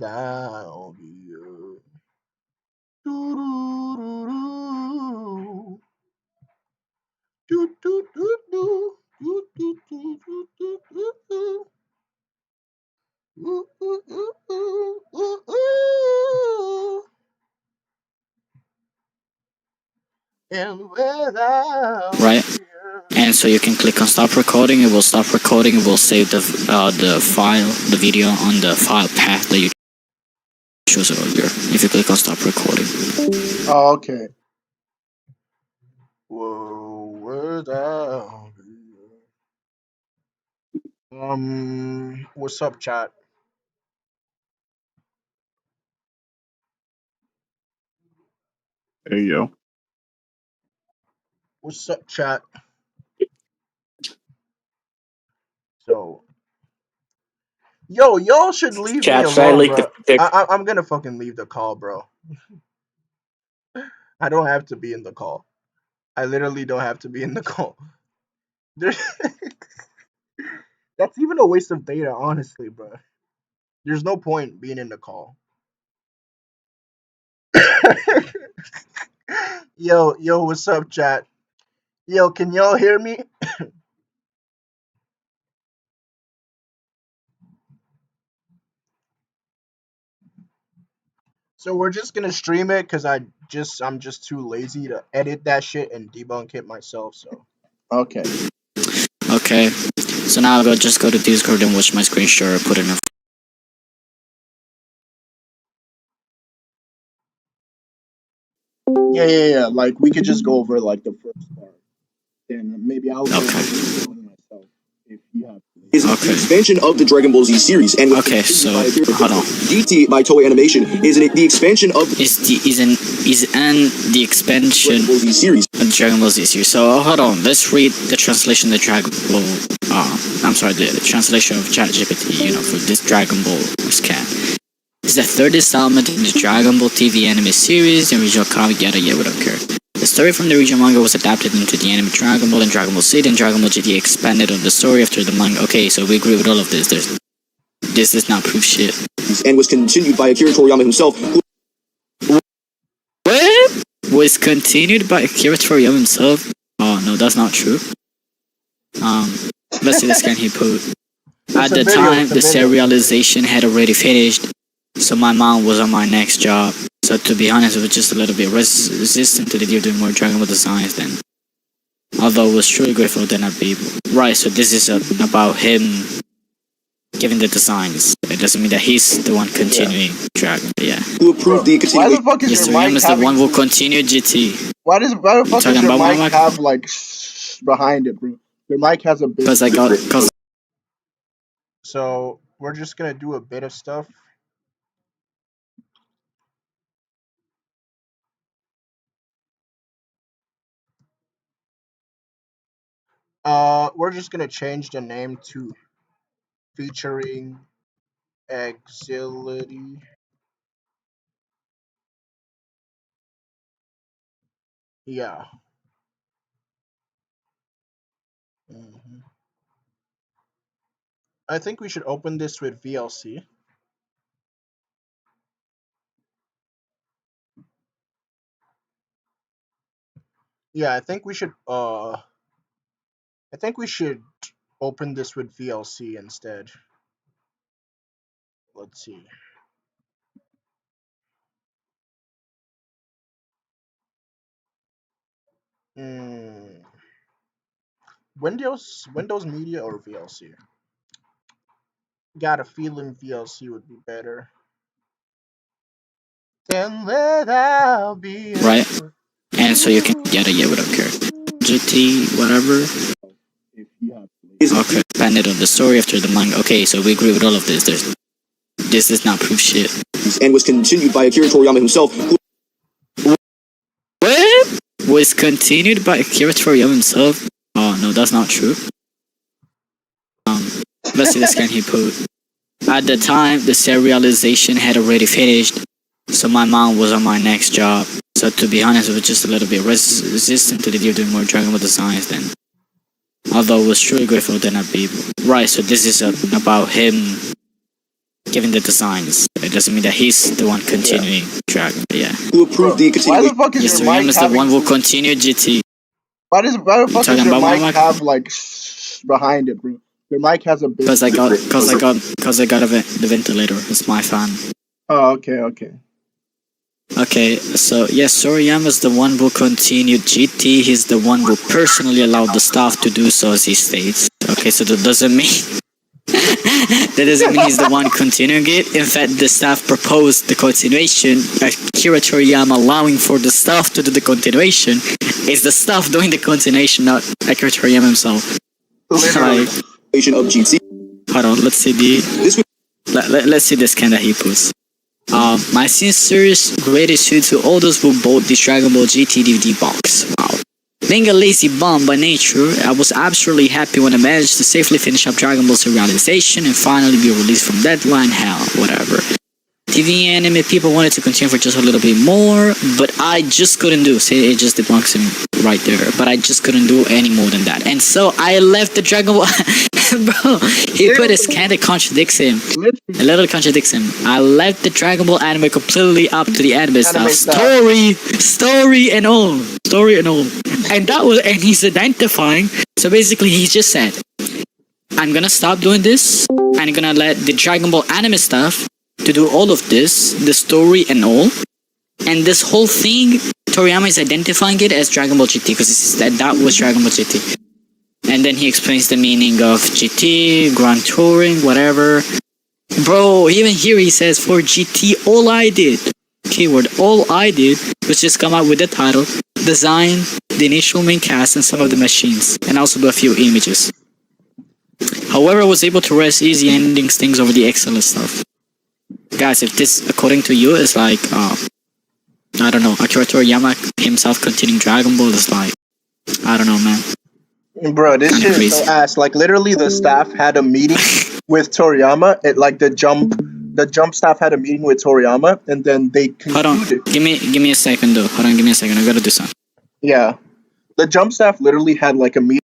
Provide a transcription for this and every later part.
without you. Do-do-do-do. Do-do-do-do. Do-do-do-do-do-do-do. Ooh, ooh, ooh, ooh, ooh, ooh. And without right? you. And so you can click on stop recording. It will stop recording. It will save the file, the video on the file path that you chose earlier. If you click on stop recording. Oh, okay. Whoa, without you. What's up, chat? There you go. What's up, chat? So, y'all should leave me Chat, should I alone, leak bro. the pic? I'm gonna fucking leave the call, bro. I don't have to be in the call. I literally don't have to be in the call. There- That's even a waste of data, honestly, bro. There's no point being in the call. Yo, what's up, chat? Yo, can y'all hear me? So we're just gonna stream it because I'm just too lazy to edit that shit and debunk it myself. So okay. Okay. So now I'll just go to Discord and watch my screen share. Put it in. Yeah. Like we could just go over like the first part, then maybe I'll go Okay. over it myself if you have. Is the expansion of the Dragon Ball Z series, and Okay, so hold on. GT by Toei Animation is the expansion of The expansion Dragon Ball Z series. of Dragon Ball Z series. So hold on, let's read the translation of the Dragon Ball. I'm sorry, the translation of ChatGPT. For this Dragon Ball scan. It's the third installment in the Dragon Ball TV anime series. The original comic, yada yada, we don't care. The story from the original manga was adapted into the anime Dragon Ball and Dragon Ball Z, and Dragon Ball GT expanded on the story after the manga. Okay, so we agree with all of this. This does not prove shit. And was continued by Akira Toriyama himself. What? Was continued by Akira Toriyama himself? Oh no, that's not true. Let's see the scan he put. At the time, the serialization had already finished, so my mom was on my next job. So to be honest, it was just a little bit resistant to the idea of doing more Dragon Ball designs then. Although I was truly grateful then I'd be able. Right, so this is about him giving the designs. It doesn't mean that he's the one continuing Dragon, but yeah. Who approved the Why the fuck is Mr. your Yam mic is the one who continue GT. Why the fuck does talking your about my mic mic? have like behind it, bro? Your mic has a big. Because So we're just gonna do a bit of stuff. We're just gonna change the name to featuring Axility. Yeah. hmm I think we should open this with VLC. Yeah, I think we should. I think we should open this with VLC instead. Let's see. Hmm. Windows Media or VLC? Got a feeling VLC would be better. Then without being right? And so you can yada yada, we don't care. GT, whatever. Okay, expanded on the story after the manga. Okay, so we agree with all of this. This does not prove shit. And was continued by Akira Toriyama himself. What? Was continued by Akira Toriyama himself? Oh no, that's not true. Let's see the scan he put. At the time, the serialization had already finished, so my mom was on my next job. So to be honest, it was just a little bit resistant to the idea of doing more Dragon Ball designs then. Although I was truly grateful then I'd be able. Right, so this is about him giving the designs. It doesn't mean that he's the one continuing Dragon. But yeah. who approved the Why the continuation. fuck is Yes, your mic Toriyama is the having? one who continued GT. Why the fuck does talking your about my mic mic? have like behind it, bro? Your mic has a big. Because I got the ventilator. It's my fan. Oh, okay. Okay, so yes, Toriyama is the one who continued GT. He's the one who personally allowed the staff to do so, as he states. Okay, so that doesn't mean he's the one continuing it. In fact, the staff proposed the continuation. Akira Toriyama allowing for the staff to do the continuation. Is the staff doing the continuation, not Akira Toriyama himself? Literally. Like, Of GT. hold on, let's see This would let's see this can that he puts. My sincerest gratitude to all those who bought this Dragon Ball GT DVD box. Wow. Being a lazy bum by nature, I was absolutely happy when I managed to safely finish up Dragon Ball Serialization and finally be released from deadline hell, whatever. TV anime people wanted to continue for just a little bit more, but I just couldn't do. See, it just debunks him right there. But I just couldn't do any more than that. And so I left the Dragon Ball. Bro, he put a scan that contradicts him. It literally contradicts him. I left the Dragon Ball anime completely up to the anime stuff. Story and all. And that was, and he's identifying. So basically, he just said, I'm gonna stop doing this. I'm gonna let the Dragon Ball anime stuff to do all of this, the story and all. And this whole thing, Toriyama is identifying it as Dragon Ball GT because that was Dragon Ball GT. And then he explains the meaning of GT, Grand Touring, whatever. Bro, even here he says, for GT, all I did, keyword, all I did was just come out with the title, design the initial main cast and some of the machines, and also do a few images. However, I was able to rest easy endings things over the excellent stuff. Guys, if this, according to you, is like, I don't know, Akira Toriyama himself continuing Dragon Ball is like, I don't know, man. Bro, this Kinda shit is crazy. so ass. Like literally, the staff had a meeting with Toriyama. The jump staff had a meeting with Toriyama, and then they Hold on, concluded. give me a second though. Hold on, give me a second. I gotta do something. Yeah, the jump staff literally had like a meeting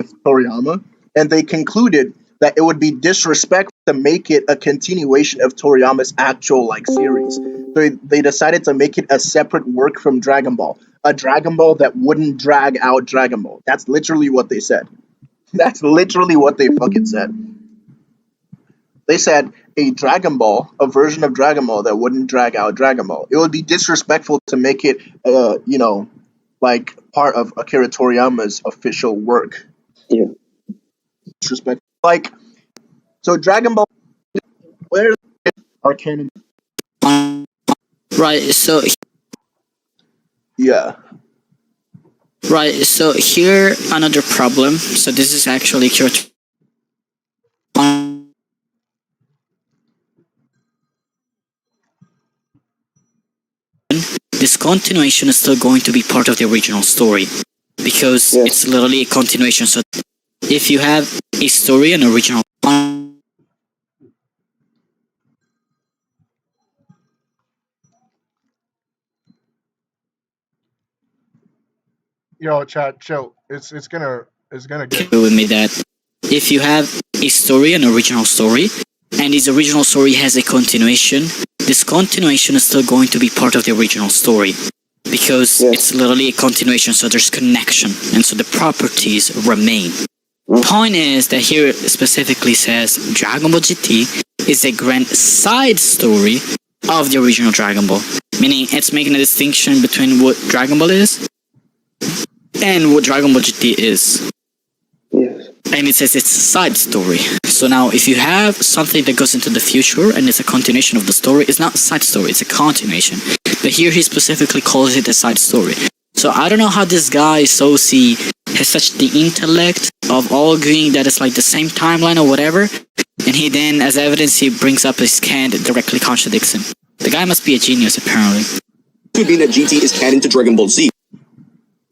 with Toriyama, and they concluded that it would be disrespectful to make it a continuation of Toriyama's actual like series. So they decided to make it a separate work from Dragon Ball, a Dragon Ball that wouldn't drag out Dragon Ball. That's literally what they said. That's literally what they fucking said. They said a Dragon Ball, a version of Dragon Ball that wouldn't drag out Dragon Ball. It would be disrespectful to make it, like part of Akira Toriyama's official work. Yeah. Disrespectful. Like, so Dragon Ball, where are canon? Right, so here another problem. So this is actually Akira. This continuation is still going to be part of the original story because it's literally a continuation. So if you have a story and original, Yo, chat, chill. It's gonna get. with me that if you have a story, an original story, and this original story has a continuation, this continuation is still going to be part of the original story because it's literally a continuation, so there's connection, and so the properties remain. Point is that here it specifically says Dragon Ball GT is a grand side story of the original Dragon Ball, meaning it's making a distinction between what Dragon Ball is and what Dragon Ball GT is. Yes. And it says it's a side story. So now if you have something that goes into the future and it's a continuation of the story, it's not a side story, it's a continuation. But here he specifically calls it a side story. So I don't know how this guy, Sosi, has such the intellect of all agreeing that it's like the same timeline or whatever, and he then, as evidence, he brings up his scan that directly contradicts him. The guy must be a genius, apparently. It could mean that GT is canon to Dragon Ball Z.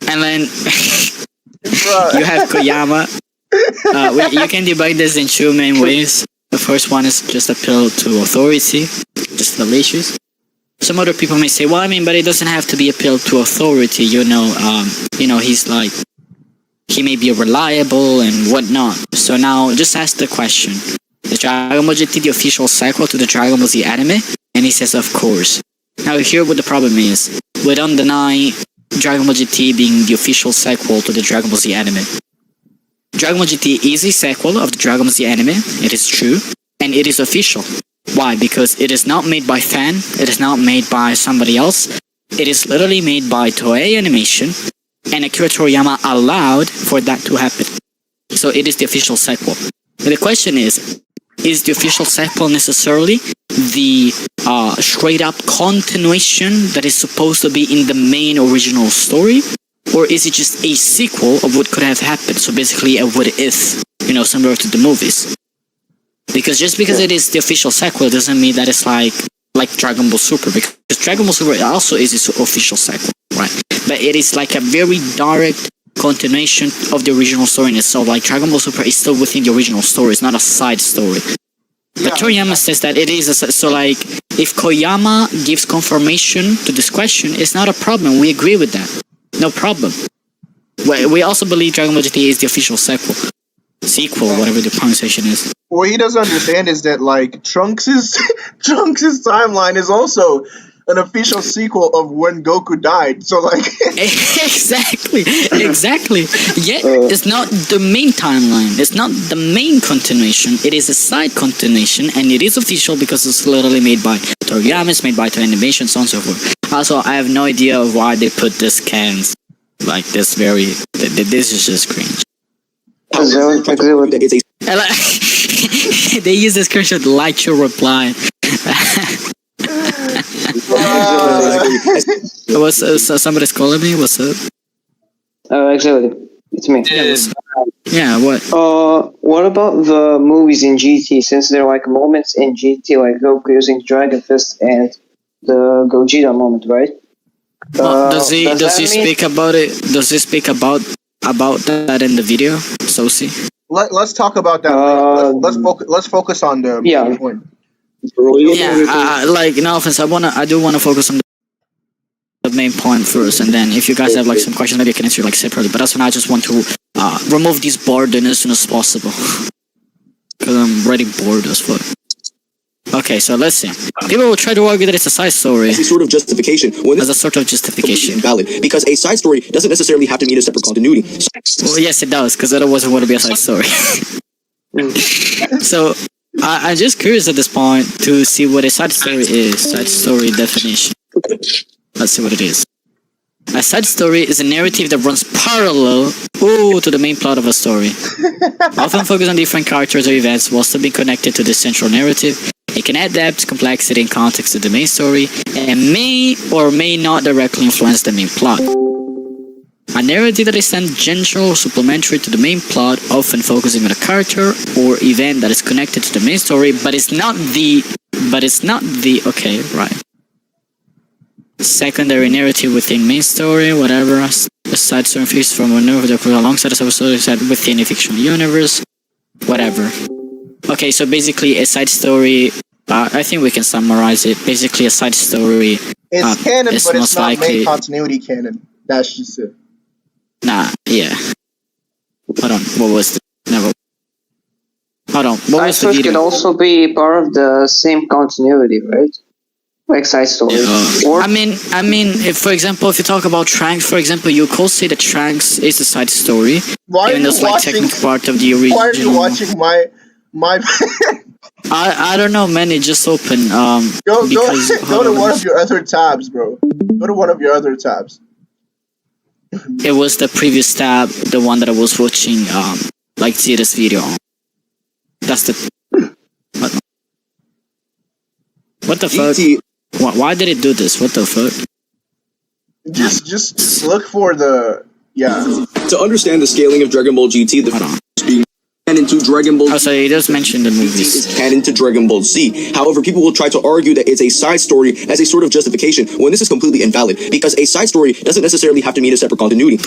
And then you have Koyama. You can debug this in two main ways. The first one is just appeal to authority, just fallacious. Some other people may say, well, I mean, but it doesn't have to be appeal to authority, he's like, he may be reliable and whatnot. So now just ask the question, Is Dragon Ball GT the official sequel to the Dragon Ball Z anime? And he says, of course. Now here what the problem is. We don't deny Dragon Ball GT being the official sequel to the Dragon Ball Z anime. Dragon Ball GT is a sequel of the Dragon Ball Z anime, it is true, and it is official. Why? Because it is not made by fan, it is not made by somebody else, it is literally made by Toei Animation, and Akira Toriyama allowed for that to happen. So it is the official sequel. But the question is the official sequel necessarily the straight up continuation that is supposed to be in the main original story? Or is it just a sequel of what could have happened? So basically a what if, similar to the movies. Because just because it is the official sequel doesn't mean that it's like Dragon Ball Super. Because Dragon Ball Super also is its official sequel, right? But it is like a very direct continuation of the original story in itself. Like Dragon Ball Super is still within the original story, it's not a side story. But Toriyama says that it is so like if Koyama gives confirmation to this question, it's not a problem. We agree with that. No problem. We also believe Dragon Ball GT is the official sequel, whatever the pronunciation is. What he doesn't understand is that like Trunks' timeline is also an official sequel of when Goku died. So like exactly. Yet it's not the main timeline. It's not the main continuation. It is a side continuation, and it is official because it's literally made by Toriyama, it's made by Toei Animation, so on and so forth. Also, I have no idea why they put this cans like this. This is just cringe. They use the screenshot like your reply. Somebody's calling me? What's up? Axility. It's me. Yeah, what? What about the movies in GT? Since there are like moments in GT, like Goku using Dragon Fist and the Gogeta moment, right? Does he speak about it? Does he speak about that in the video? Sosi? Let's talk about that. Let's focus on the main point. Like no offense, I do wanna focus on the main point first, and then if you guys have like some questions, maybe I can answer like separately. But that's when I just want to remove this burden as soon as possible, because I'm already bored as fuck. Okay, so let's see. People will try to argue that it's a side story. As a sort of justification. As a sort of justification. Valid, because a side story doesn't necessarily have to mean a separate continuity. Well, yes, it does, because otherwise it wouldn't be a side story. So, I'm just curious at this point to see what a side story is. Side story definition. Let's see what it is. A side story is a narrative that runs parallel to the main plot of a story. Often focus on different characters or events while still being connected to the central narrative. It can add depth, complexity, and context to the main story, and may or may not directly influence the main plot. A narrative that is tangential or supplementary to the main plot, often focusing on a character or event that is connected to the main story, but it's not the okay, right. Secondary narrative within main story, whatever. A side story feeds from a narrative that alongside a sub-story set within a fictional universe, whatever. Okay, so basically a side story, I think we can summarize it. Basically a side story it's canon, but it's not likely main continuity canon. That's just it. Nah, yeah. Hold on, what was the... Never... Hold on, what was the video? Could also be part of the same continuity, right? Like side story. Or I mean, if, for example, if you talk about Trunks, for example, you could say that Trunks is a side story. Why are you watching? Technical part of the original. Why are you watching my? I don't know, man. It just opened. Go to one of your other tabs, bro. Go to one of your other tabs. It was the previous tab, the one that I was watching, like Zeta's video on. That's the. What the fuck? Why did it do this? What the fuck? Just look for the To understand the scaling of Dragon Ball GT, the being canon to Dragon Ball. Oh, so he does mention the movies. Is canon to Dragon Ball Z. However, people will try to argue that it's a side story as a sort of justification when this is completely invalid, because a side story doesn't necessarily have to mean a separate continuity.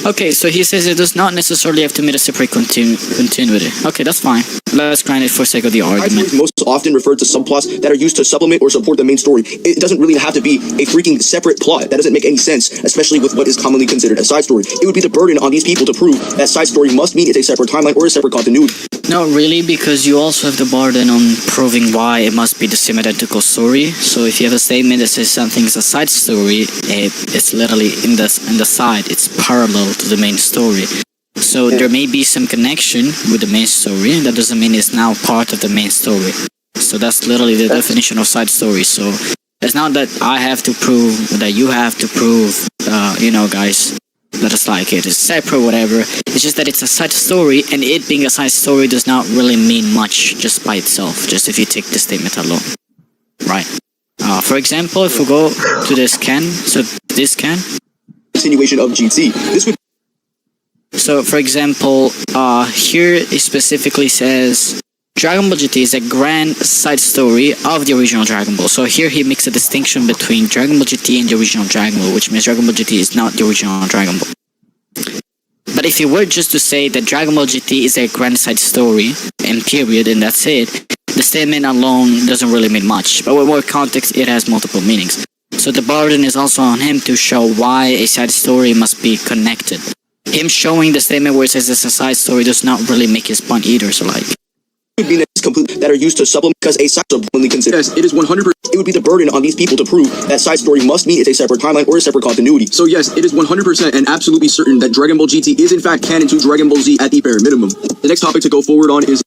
Okay, so he says it does not necessarily have to meet a separate continuity. Okay, that's fine. Let's grant it for sake of the Side argument. stories most often refer to subplots that are used to supplement or support the main story. It doesn't really have to be a freaking separate plot. That doesn't make any sense, especially with what is commonly considered a side story. It would be the burden on these people to prove that side story must mean it's a separate timeline or a separate continuity. Not really, because you also have the burden on proving why it must be the same identical story. So if you have a statement that says something is a side story, it's literally in the side. It's parallel to the main story. So there may be some connection with the main story. That doesn't mean it's now part of the main story. So that's literally the definition of side story. So it's not that I have to prove, that you have to prove, guys, that it's like it is separate, whatever. It's just that it's a side story, and it being a side story does not really mean much just by itself, just if you take the statement alone. Right. For example, if we go to this canon, so this canon. Continuation of GT. This would. So, for example, here it specifically says Dragon Ball GT is a grand side story of the original Dragon Ball. So here he makes a distinction between Dragon Ball GT and the original Dragon Ball, which means Dragon Ball GT is not the original Dragon Ball. But if you were just to say that Dragon Ball GT is a grand side story, and period, and that's it, the statement alone doesn't really mean much. But with more context, it has multiple meanings. So the burden is also on him to show why a side story must be connected. Him showing the statement where it says it's a side story does not really make his point either, so like... Would be complete that are used to supplement because a side story considered. Yes, it is 100%. It would be the burden on these people to prove that side story must mean it's a separate timeline or a separate continuity. So yes, it is 100% and absolutely certain that Dragon Ball GT is in fact canon to Dragon Ball Z at the bare minimum. The next topic to go forward on is.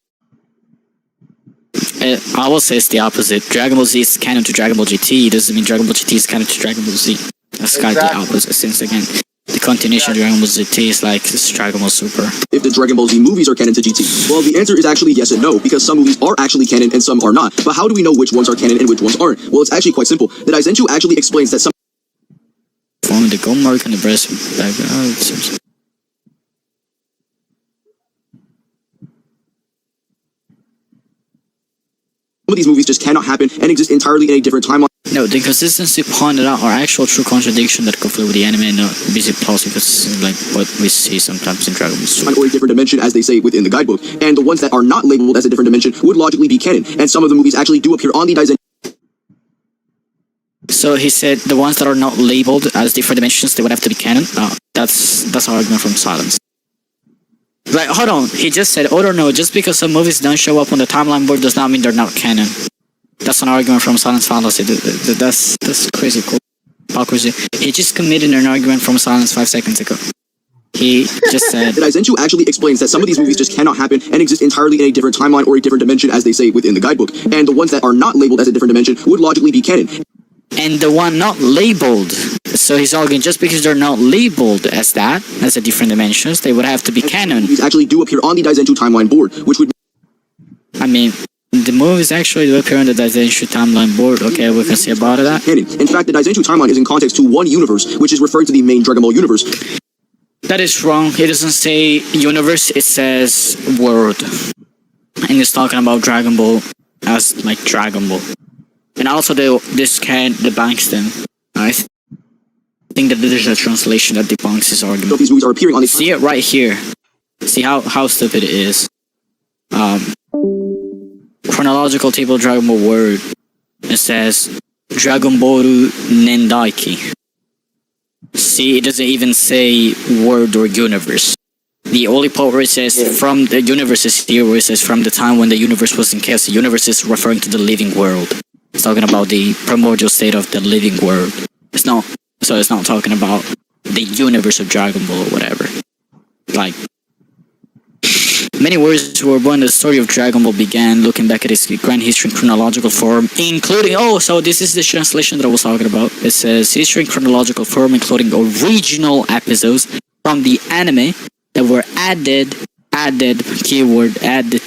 I will say it's the opposite. Dragon Ball Z is canon to Dragon Ball GT. It doesn't mean Dragon Ball GT is canon to Dragon Ball Z. That's kind of the opposite, since again, the continuation of Dragon Ball GT is like this Dragon Ball Super. If the Dragon Ball Z movies are canon to GT? Well, the answer is actually yes and no, because some movies are actually canon and some are not. But how do we know which ones are canon and which ones aren't? Well, it's actually quite simple. The Daizenshuu actually explains that some... Forming the gold mark on the breast. Some of these movies just cannot happen and exist entirely in a different timeline. No, the inconsistency pointed out are actual true contradiction that conflict with the anime and not busy plots, because like what we see sometimes in Dragon Ball Super. Or a different dimension, as they say within the guidebook. And the ones that are not labeled as a different dimension would logically be canon. And some of the movies actually do appear on the Daizenshuu. So he said the ones that are not labeled as different dimensions, they would have to be canon. That's our argument from silence. Like, hold on, he just said, oh no, just because some movies don't show up on the timeline board does not mean they're not canon. That's an argument from silence fallacy. That's crazy cool. Hypocrisy. He just committed an argument from silence 5 seconds ago. He just said... The Daizenshuu actually explains that some of these movies just cannot happen and exist entirely in a different timeline or a different dimension, as they say within the guidebook. And the ones that are not labeled as a different dimension would logically be canon. And the one not labeled, so he's arguing just because they're not labeled as that, as a different dimensions, they would have to be canon. These actually do appear on the Daizenshuu timeline board, which would... I mean, the movies actually do appear on the Daizenshuu timeline board. Okay, we can see about that. In fact, the Daizenshuu timeline is in context to one universe, which is referring to the main Dragon Ball universe. That is wrong. It doesn't say universe, it says world. And it's talking about Dragon Ball as like Dragon Ball. And also this can debunks them. I think that there's a translation that debunks his argument. So these movies are appearing on the... See it right here. See how stupid it is. Chronological table Dragon Ball word. It says Dragon Ball Nendaiki. See, it doesn't even say word or universe. The only part where it says from the universe is here, where it says from the time when the universe was in chaos. The universe is referring to the living world. It's talking about the primordial state of the living world. It's not talking about the universe of Dragon Ball or whatever. Like, many words were when the story of Dragon Ball began, looking back at its grand history in chronological form, including... Oh, so this is the translation that I was talking about. It says history in chronological form, including original episodes from the anime that were added to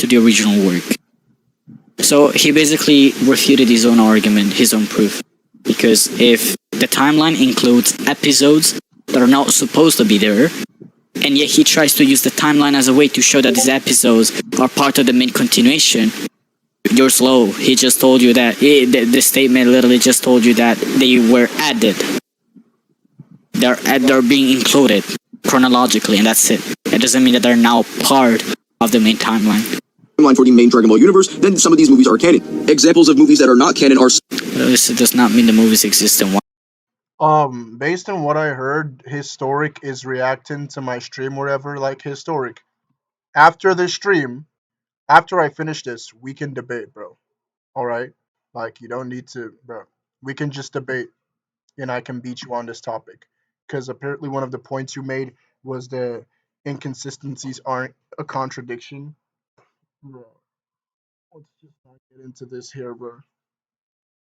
the original work. So he basically refuted his own argument, his own proof. Because if the timeline includes episodes that are not supposed to be there, and yet he tries to use the timeline as a way to show that these episodes are part of the main continuation, you're slow. He just told you that, the statement literally just told you that they were added. They're being included. chronologically, and that's it. It doesn't mean that they're now part of the main timeline. For the main Dragon Ball universe, then some of these movies are canon. Examples of movies that are not canon are... This does not mean the movies exist in one. Based on what I heard, Historic is reacting to my stream, whatever. Like, Historic, after this stream, after I finish this, we can debate, bro. All right? Like, you don't need to, bro. We can just debate, and I can beat you on this topic. Because apparently one of the points you made was the inconsistencies aren't a contradiction. Bro, let's just not get into this here, bro.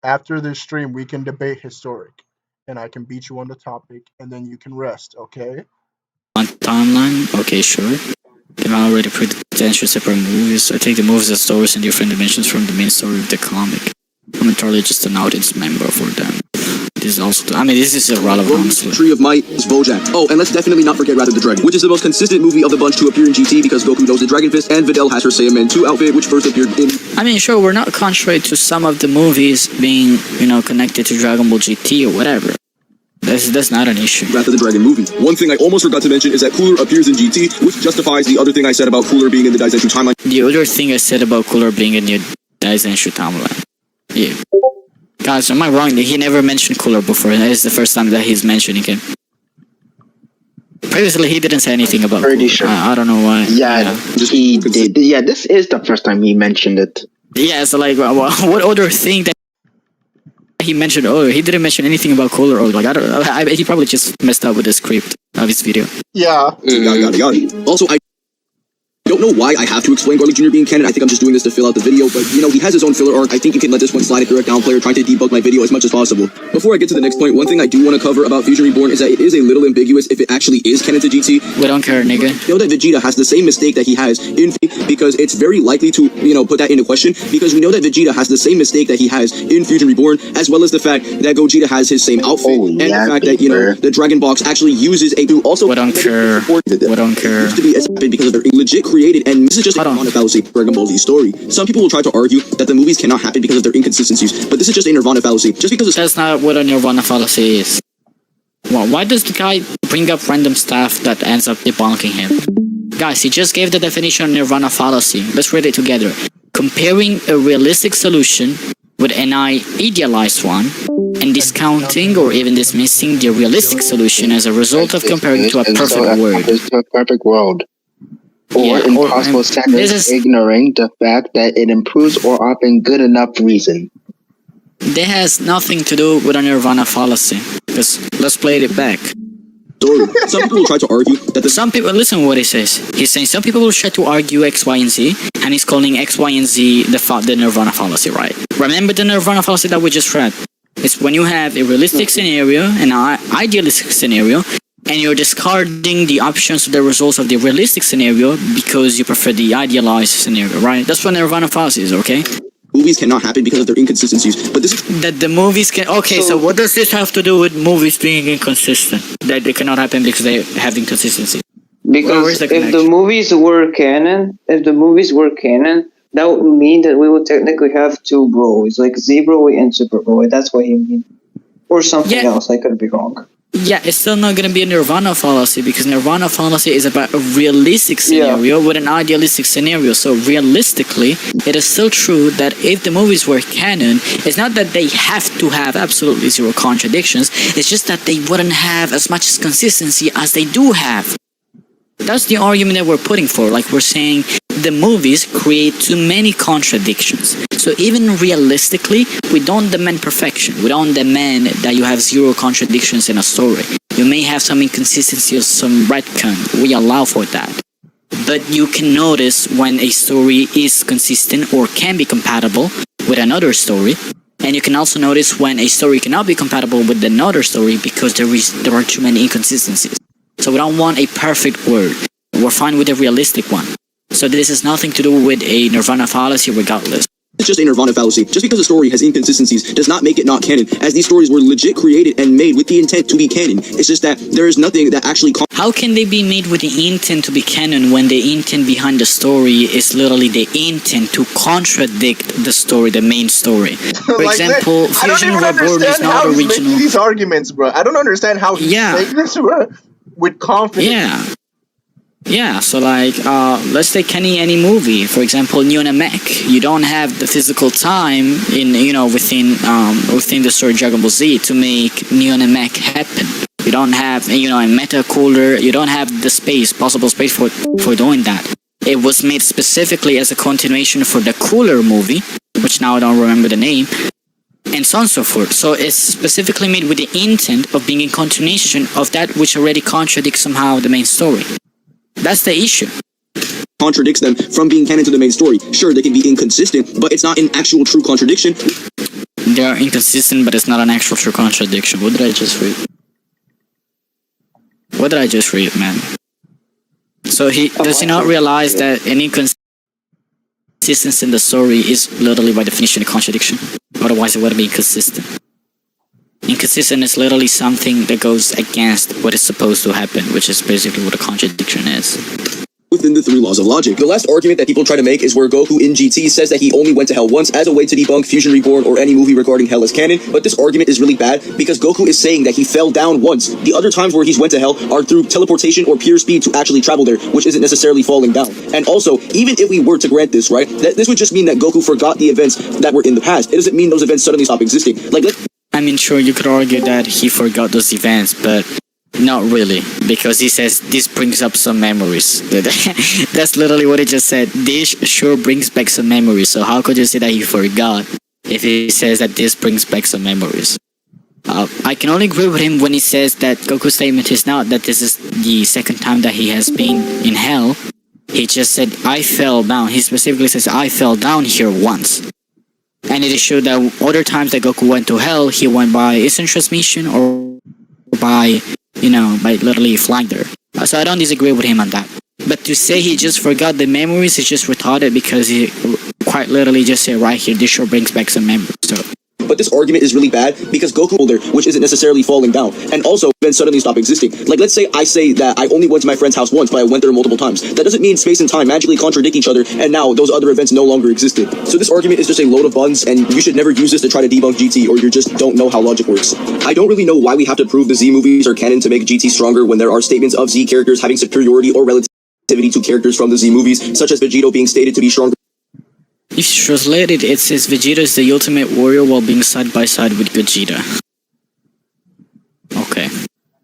After this stream, we can debate Historic, and I can beat you on the topic, and then you can rest, okay? One timeline? Okay, sure. They've already potential separate movies. I take the movies as stories in different dimensions from the main story of the comic. I'm entirely just an audience member for them. This is also, this is irrelevant, honestly. Tree of Might is Bojack. Oh, and let's definitely not forget Rise of the Dragon, which is the most consistent movie of the bunch to appear in GT because Goku knows the Dragon Fist and Videl has her Saiyaman 2 outfit, which first appeared in... Sure, we're not contrary to some of the movies being, connected to Dragon Ball GT or whatever. That's not an issue. Wrath of the Dragon movie. One thing I almost forgot to mention is that Cooler appears in GT, which justifies the other thing I said about Cooler being in the Daizenshu timeline. The other thing I said about Cooler being in the Daizenshu timeline. Yeah. Guys, am I wrong? He never mentioned Cooler before. That is the first time that he's mentioning him. Previously, he didn't say anything about Pretty Cooler. sure. I don't know why. Yeah, he did. Yeah, this is the first time he mentioned it. Yeah, so like, what other thing that he mentioned? Oh, he didn't mention anything about Cooler. Or like, I don't know. He probably just messed up with the script of his video. Yeah. Yada. Also, I don't know why I have to explain Garlic Jr. being canon. I think I'm just doing this to fill out the video, but he has his own filler arc. I think you can let this one slide if you're a down player trying to debug my video as much as possible. Before I get to the next point, one thing I do want to cover about Fusion Reborn is that it is a little ambiguous if it actually is canon to GT. We don't care, nigga. We know that Vegeta has the same mistake that he has in because it's very likely to, put that into question because we know that Vegeta has the same mistake that he has in Fusion Reborn, as well as the fact that Gogeta has his same outfit, and the fact that, the Dragon Box actually uses a do also... We don't care. We don't care. ...to be because they're legit created, and this is just a fallacy Dragon Ball Z story. Some people will try to argue that the movies cannot happen because of their inconsistencies, but this is just a Nirvana fallacy. Just because that's not what a Nirvana fallacy is. Well, why does the guy bring up random stuff that ends up debunking him? Guys, he just gave the definition of Nirvana fallacy. Let's read it together. Comparing a realistic solution with an idealized one, and discounting or even dismissing the realistic solution as a result of comparing to a perfect world. Or impossible standards, ignoring the fact that it improves or often good enough reason. That has nothing to do with a Nirvana fallacy. Because let's play it back. Some people will try to argue that some people, listen to what he says. He's saying some people will try to argue X, Y, and Z, and he's calling X, Y, and Z the Nirvana fallacy, right? Remember the Nirvana fallacy that we just read? It's when you have a realistic scenario, an idealistic scenario, and you're discarding the options of the results of the realistic scenario because you prefer the idealized scenario, right? That's what Nirvana fallacy is, okay? Movies cannot happen because of their inconsistencies, but this is... That the movies can... Okay, so what does this have to do with movies being inconsistent? That they cannot happen because they have inconsistency? Because if the movies were canon, that would mean that we would technically have two Broly, like Z Broly and Super Broly. That's what he means. Or something else, I could be wrong. Yeah, it's still not going to be a Nirvana fallacy because Nirvana fallacy is about a realistic scenario with an idealistic scenario. So realistically, it is still true that if the movies were canon, it's not that they have to have absolutely zero contradictions. It's just that they wouldn't have as much consistency as they do have. That's the argument that we're putting for. Like we're saying, the movies create too many contradictions. So even realistically, we don't demand perfection. We don't demand that you have zero contradictions in a story. You may have some inconsistency or some retcon. We allow for that. But you can notice when a story is consistent or can be compatible with another story. And you can also notice when a story cannot be compatible with another story because there are too many inconsistencies. So we don't want a perfect word. We're fine with a realistic one. So this has nothing to do with a Nirvana fallacy regardless. It's just a Nirvana fallacy. Just because a story has inconsistencies does not make it not canon, as these stories were legit created and made with the intent to be canon. It's just that there is nothing that actually... How can they be made with the intent to be canon when the intent behind the story is literally the intent to contradict the story, the main story? For example, Fusion Reborn is not original. These arguments, bro. I don't understand how he's saying this, bro. with confidence. Yeah, so like, let's take any movie, for example, Neon Mech. You don't have the physical time within the story Dragon Ball Z to make Neon Mech happen. You don't have, a meta cooler, you don't have the possible space for doing that. It was made specifically as a continuation for the Cooler movie, which now I don't remember the name, and so on and so forth. So it's specifically made with the intent of being a continuation of that which already contradicts somehow the main story. That's the issue. Contradicts them from being canon to the main story. Sure, they can be inconsistent, but it's not an actual true contradiction. They are inconsistent, but it's not an actual true contradiction. What did I just read? What did I just read, man? So does he not realize that an inconsistency in the story is literally by definition a contradiction? Otherwise it wouldn't be inconsistent. Inconsistent is literally something that goes against what is supposed to happen, which is basically what a contradiction is. Within the 3 laws of logic. The last argument that people try to make is where Goku in GT says that he only went to hell once as a way to debunk Fusion Reborn or any movie regarding hell as canon, but this argument is really bad because Goku is saying that he fell down once. The other times where he's went to hell are through teleportation or pure speed to actually travel there, which isn't necessarily falling down. And also, even if we were to grant this, right, this would just mean that Goku forgot the events that were in the past. It doesn't mean those events suddenly stop existing. I mean, sure, you could argue that he forgot those events, but not really, because he says this brings up some memories. That's literally what he just said. This sure brings back some memories. So how could you say that he forgot if he says that this brings back some memories? I can only agree with him when he says that Goku's statement is not that this is the second time that he has been in hell. He just said, I fell down. He specifically says, I fell down here once. And it is true that other times that Goku went to hell, he went by instant transmission or by literally flying there. So I don't disagree with him on that. But to say he just forgot the memories is just retarded because he quite literally just said right here, this sure brings back some memories. So. But this argument is really bad because Goku older, which isn't necessarily falling down, and also then suddenly stop existing. Like, let's say I say that I only went to my friend's house once, but I went there multiple times. That doesn't mean space and time magically contradict each other, and now those other events no longer existed. So this argument is just a load of buns, and you should never use this to try to debunk GT, or you just don't know how logic works. I don't really know why we have to prove the Z movies are canon to make GT stronger when there are statements of Z characters having superiority or relativity to characters from the Z movies, such as Vegito being stated to be stronger. If you translate it, it says Vegeta is the ultimate warrior while being side by side with Gogeta. Okay.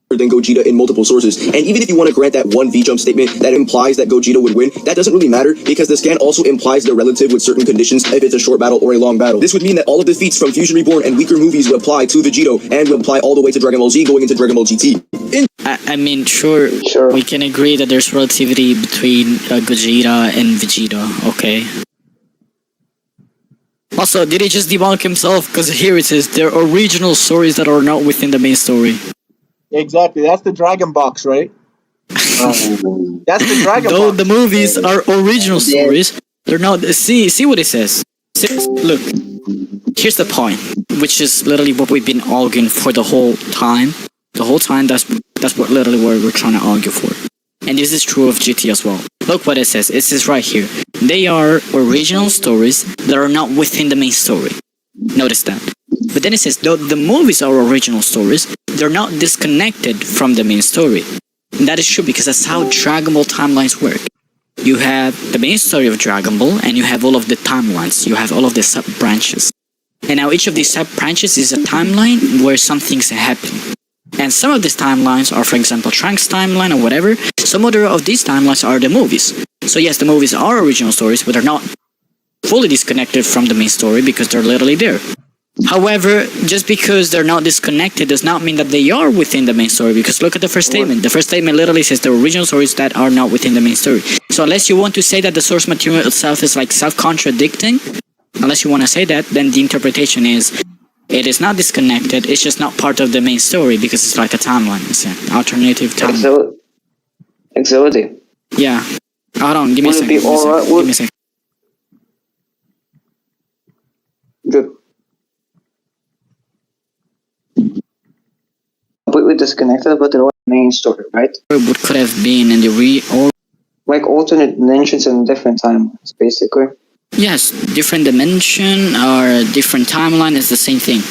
Than Gogeta in multiple sources. And even if you want to grant that one V-jump statement that implies that Gogeta would win, that doesn't really matter because the scan also implies the relative with certain conditions if it's a short battle or a long battle. This would mean that all of the feats from Fusion Reborn and weaker movies would apply to Vegito and would apply all the way to Dragon Ball Z going into Dragon Ball GT. I mean, sure, we can agree that there's relativity between Gogeta and Vegeta, okay? Also, did he just debunk himself? Because here it says there are original stories that are not within the main story. Exactly, that's the Dragon Box, right? That's the Dragon Though Box. the movies are original stories, they're not. See what it says. Look, here's the point, which is literally what we've been arguing for the whole time. The whole time, that's what literally we're trying to argue for. And this is true of GT as well. Look what it says. It says right here. They are original stories that are not within the main story. Notice that. But then it says, though the movies are original stories, they're not disconnected from the main story. And that is true because that's how Dragon Ball timelines work. You have the main story of Dragon Ball, and you have all of the timelines. You have all of the sub-branches. And now each of these sub-branches is a timeline where some things happen. And some of these timelines are, for example, Trunks' timeline or whatever. Some other of these timelines are the movies. So yes, the movies are original stories, but they're not fully disconnected from the main story because they're literally there. However, just because they're not disconnected does not mean that they are within the main story, because look at the first statement. The first statement literally says the original stories that are not within the main story. So unless you want to say that the source material itself is like self-contradicting, unless you want to say that, then the interpretation is it is not disconnected, it's just not part of the main story because it's like a timeline. It's an alternative timeline. Axility. Yeah. Hold on, give me a second. Give me a second. Good. Completely disconnected, but they're main story, right? What could have been in the like alternate dimensions and different timelines, basically. Yes, different dimension or different timeline is the same thing.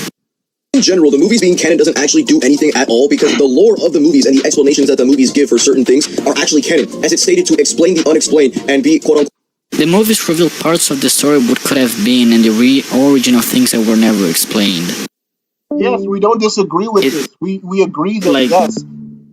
In general, the movies being canon doesn't actually do anything at all because the lore of the movies and the explanations that the movies give for certain things are actually canon, as it's stated to explain the unexplained and be quote-unquote. The movies reveal parts of the story what could have been and the origin of things that were never explained. Yes, we don't disagree with this. We agree that yes,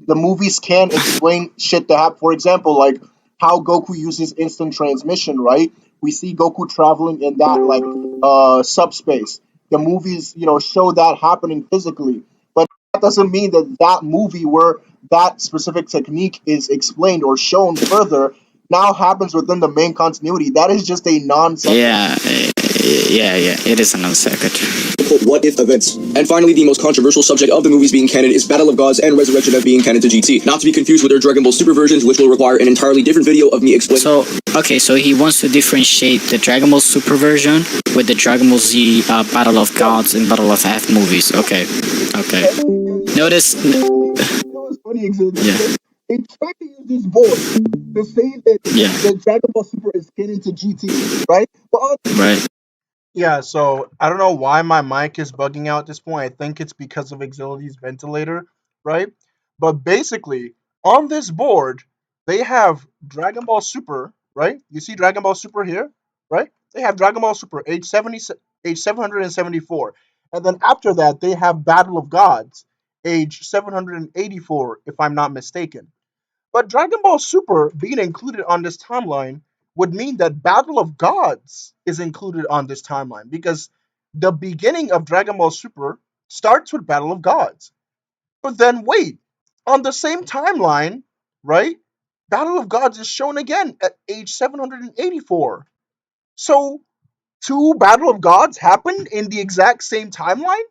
the movies can explain shit that happen. For example, like how Goku uses instant transmission, right? We see Goku traveling in that subspace. The movies, show that happening physically, but that doesn't mean that that movie where that specific technique is explained or shown further now happens within the main continuity. That is just a non-sequitur. Yeah, it is a non-sequitur. What if events. And finally, the most controversial subject of the movies being canon is Battle of Gods and Resurrection of being canon to GT. Not to be confused with their Dragon Ball Super versions, which will require an entirely different video of me explaining. So he wants to differentiate the Dragon Ball Super version with the Dragon Ball Z Battle of Gods and Battle of Earth movies. Okay. Notice. What's funny, Axility? Yeah. They tried to use this board to say that Dragon Ball Super is canon to GT, right? Right. Yeah, so I don't know why my mic is bugging out at this point. I think it's because of Axility's ventilator, right? But basically, on this board, they have Dragon Ball Super, right? You see Dragon Ball Super here, right? They have Dragon Ball Super, age 774. And then after that, they have Battle of Gods, age 784, if I'm not mistaken. But Dragon Ball Super being included on this timeline would mean that Battle of Gods is included on this timeline because the beginning of Dragon Ball Super starts with Battle of Gods. But then wait, on the same timeline, right? Battle of Gods is shown again at age 784. So two Battle of Gods happened in the exact same timeline?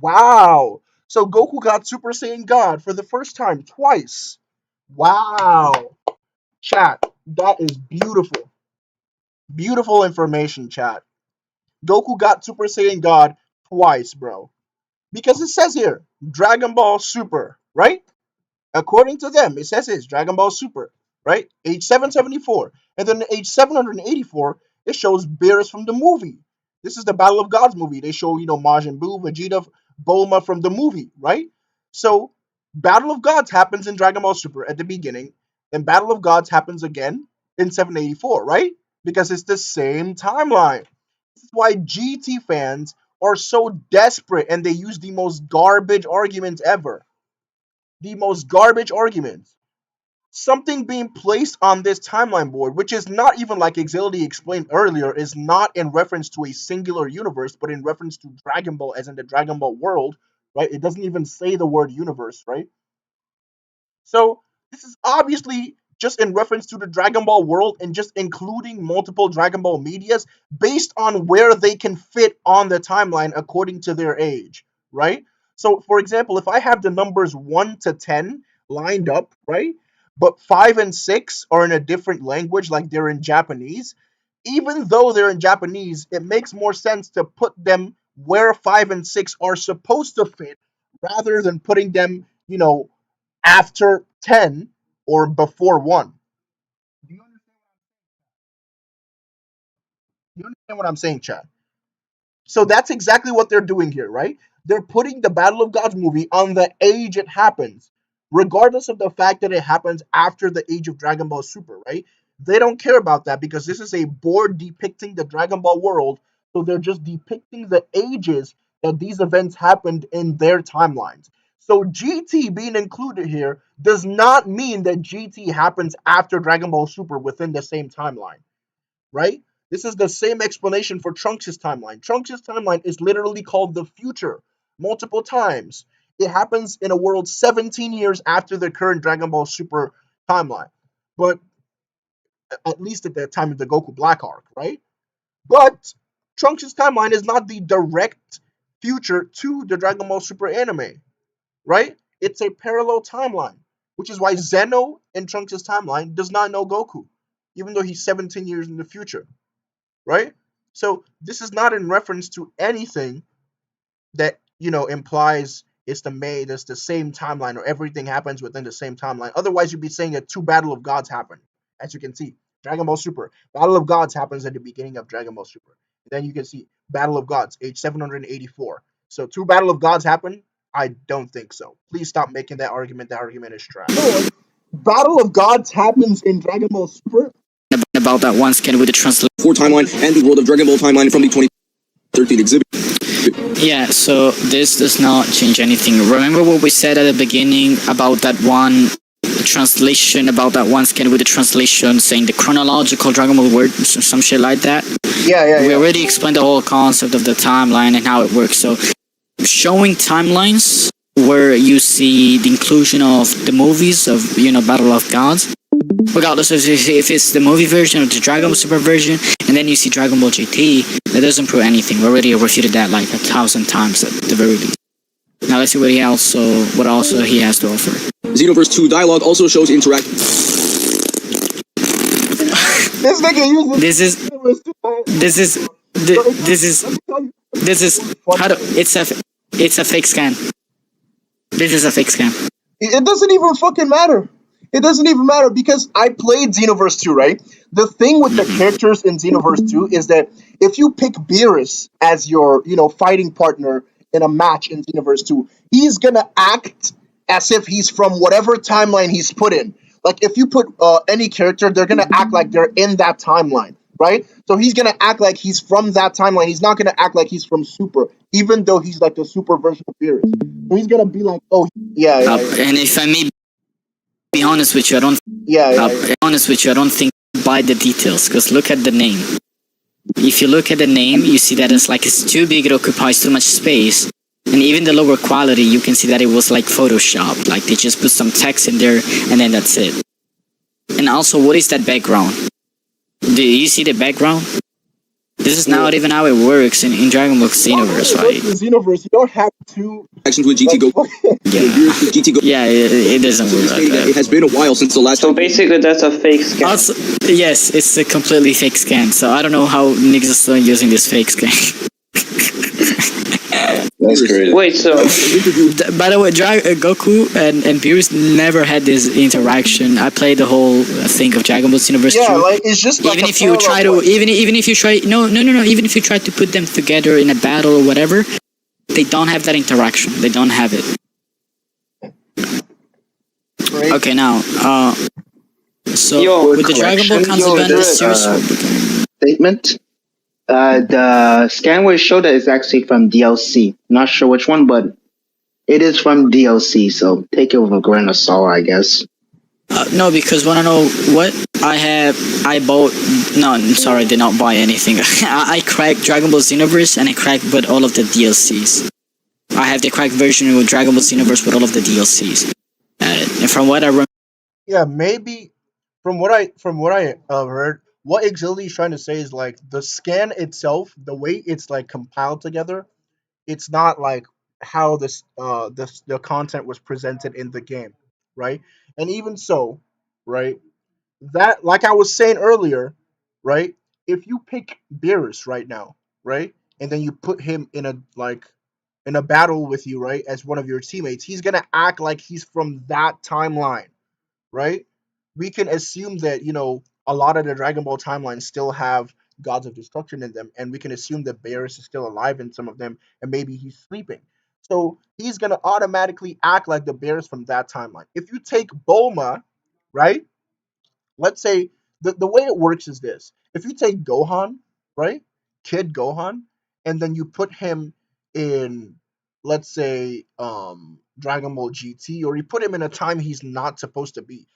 Wow. So Goku got Super Saiyan God for the first time twice. Wow. Chat, that is beautiful. Beautiful information, chat. Goku got Super Saiyan God twice, bro. Because it says here, Dragon Ball Super, right? According to them, it says it's Dragon Ball Super, right? Age 774. And then age 784, it shows bears from the movie. This is the Battle of Gods movie. They show, Majin Buu, Vegeta, Bulma from the movie, right? So, Battle of Gods happens in Dragon Ball Super at the beginning, and Battle of Gods happens again in 784, right? Because it's the same timeline. This is why GT fans are so desperate and they use the most garbage arguments ever. The most garbage arguments. Something being placed on this timeline board, which is not even like Axility explained earlier, is not in reference to a singular universe, but in reference to Dragon Ball, as in the Dragon Ball world, right? It doesn't even say the word universe, right? So this is obviously just in reference to the Dragon Ball world and just including multiple Dragon Ball medias based on where they can fit on the timeline according to their age, right? So, for example, if I have the numbers 1 to 10 lined up, right? But 5 and 6 are in a different language, like they're in Japanese. Even though they're in Japanese, it makes more sense to put them where 5 and 6 are supposed to fit rather than putting them, after 10 or before 1. Do you understand what I'm saying, Chad? So that's exactly what they're doing here, right? They're putting the Battle of Gods movie on the age it happens, regardless of the fact that it happens after the age of Dragon Ball Super, right? They don't care about that because this is a board depicting the Dragon Ball world, so they're just depicting the ages that these events happened in their timelines. So GT being included here does not mean that GT happens after Dragon Ball Super within the same timeline, right? This is the same explanation for Trunks' timeline. Trunks' timeline is literally called the future multiple times. It happens in a world 17 years after the current Dragon Ball Super timeline. But at least at the time of the Goku Black arc, right? But Trunks' timeline is not the direct future to the Dragon Ball Super anime, right? It's a parallel timeline, which is why Zeno in Trunks' timeline does not know Goku, even though he's 17 years in the future, right? So this is not in reference to anything that implies it's the same timeline or everything happens within the same timeline. Otherwise, you'd be saying that two Battle of Gods happen. As you can see, Dragon Ball Super Battle of Gods happens at the beginning of Dragon Ball Super. Then you can see Battle of Gods, age 784. So 2 Battle of Gods happen? I don't think so. Please stop making that argument. That argument is trash. Battle of Gods happens in Dragon Ball Super. About that one scan with the translation 4 timeline and the World of Dragon Ball timeline from the 2013 exhibit. Yeah, so this does not change anything. Remember what we said at the beginning about that one translation, about that one scan with the translation saying the chronological Dragon Ball word, some shit like that? Yeah. We already explained the whole concept of the timeline and how it works. So showing timelines where you see the inclusion of the movies of, Battle of Gods, regardless of if it's the movie version or the Dragon Ball Super version, and then you see Dragon Ball GT, that doesn't prove anything. We already refuted that like 1,000 times at the very least. Now let's see what what also he has to offer. Xenoverse 2 dialogue also shows interact. This nigga uses it's a fake scan. This is a fake scan. It doesn't even fucking matter. It doesn't even matter because I played Xenoverse 2, right? The thing with the characters in Xenoverse 2 is that if you pick Beerus as your, fighting partner in a match in Xenoverse 2, he's gonna act as if he's from whatever timeline he's put in. Like, if you put any character, they're gonna act like they're in that timeline, right? So he's gonna act like he's from that timeline. He's not gonna act like he's from Super, even though he's like the Super version of Beerus. So he's gonna be like, oh, yeah. And if I may be honest with you, I don't. Honest with you, I don't think by the details, because look at the name. If you look at the name, you see that it's too big. It occupies too much space, and even the lower quality, you can see that it was like Photoshop. Like they just put some text in there, and then that's it. And also, what is that background? Do you see the background? This is not even how it works in Dragon Ball Xenoverse, right? In Xenoverse, you don't have to Actions with GT Go. Yeah, it doesn't work like that. It has been a while since the last So basically, that's a fake scan. Also, yes, it's a completely fake scan. So I don't know how niggas are still using this fake scan. That's crazy. Wait, so by the way, Goku and Beerus never had this interaction. I played the whole thing of Dragon Ball Xenoverse 2. Yeah, like it's just like even if you try to, even if you try, no, even if you try to put them together in a battle or whatever, they don't have that interaction. They don't have it. Right. Okay, now, so with the Dragon Ball concept event, this series statement. The scan will show that it's actually from DLC. Not sure which one, but it is from DLC. So take it with a grain of salt, I guess. No, because wanna know what I bought. No, I'm sorry, I did not buy anything. I cracked Dragon Ball Xenoverse and I cracked with all of the DLCs. I have the cracked version with Dragon Ball Xenoverse with all of the DLCs. And from what I remember, Yeah, maybe from what I heard, what Axility is trying to say is like the scan itself, the way it's like compiled together, it's not like how the content was presented in the game, right? And even so, right, that, like I was saying earlier, right, if you pick Beerus right now, right, and then you put him in a battle with you, right, as one of your teammates, he's gonna act like he's from that timeline, right? We can assume that, a lot of the Dragon Ball timelines still have gods of destruction in them, and we can assume that Beerus is still alive in some of them, and maybe he's sleeping. So he's gonna automatically act like the Beerus from that timeline. If you take Bulma, right? Let's say the way it works is this: if you take Gohan, right, Kid Gohan, and then you put him in, let's say, Dragon Ball GT, or you put him in a time he's not supposed to be,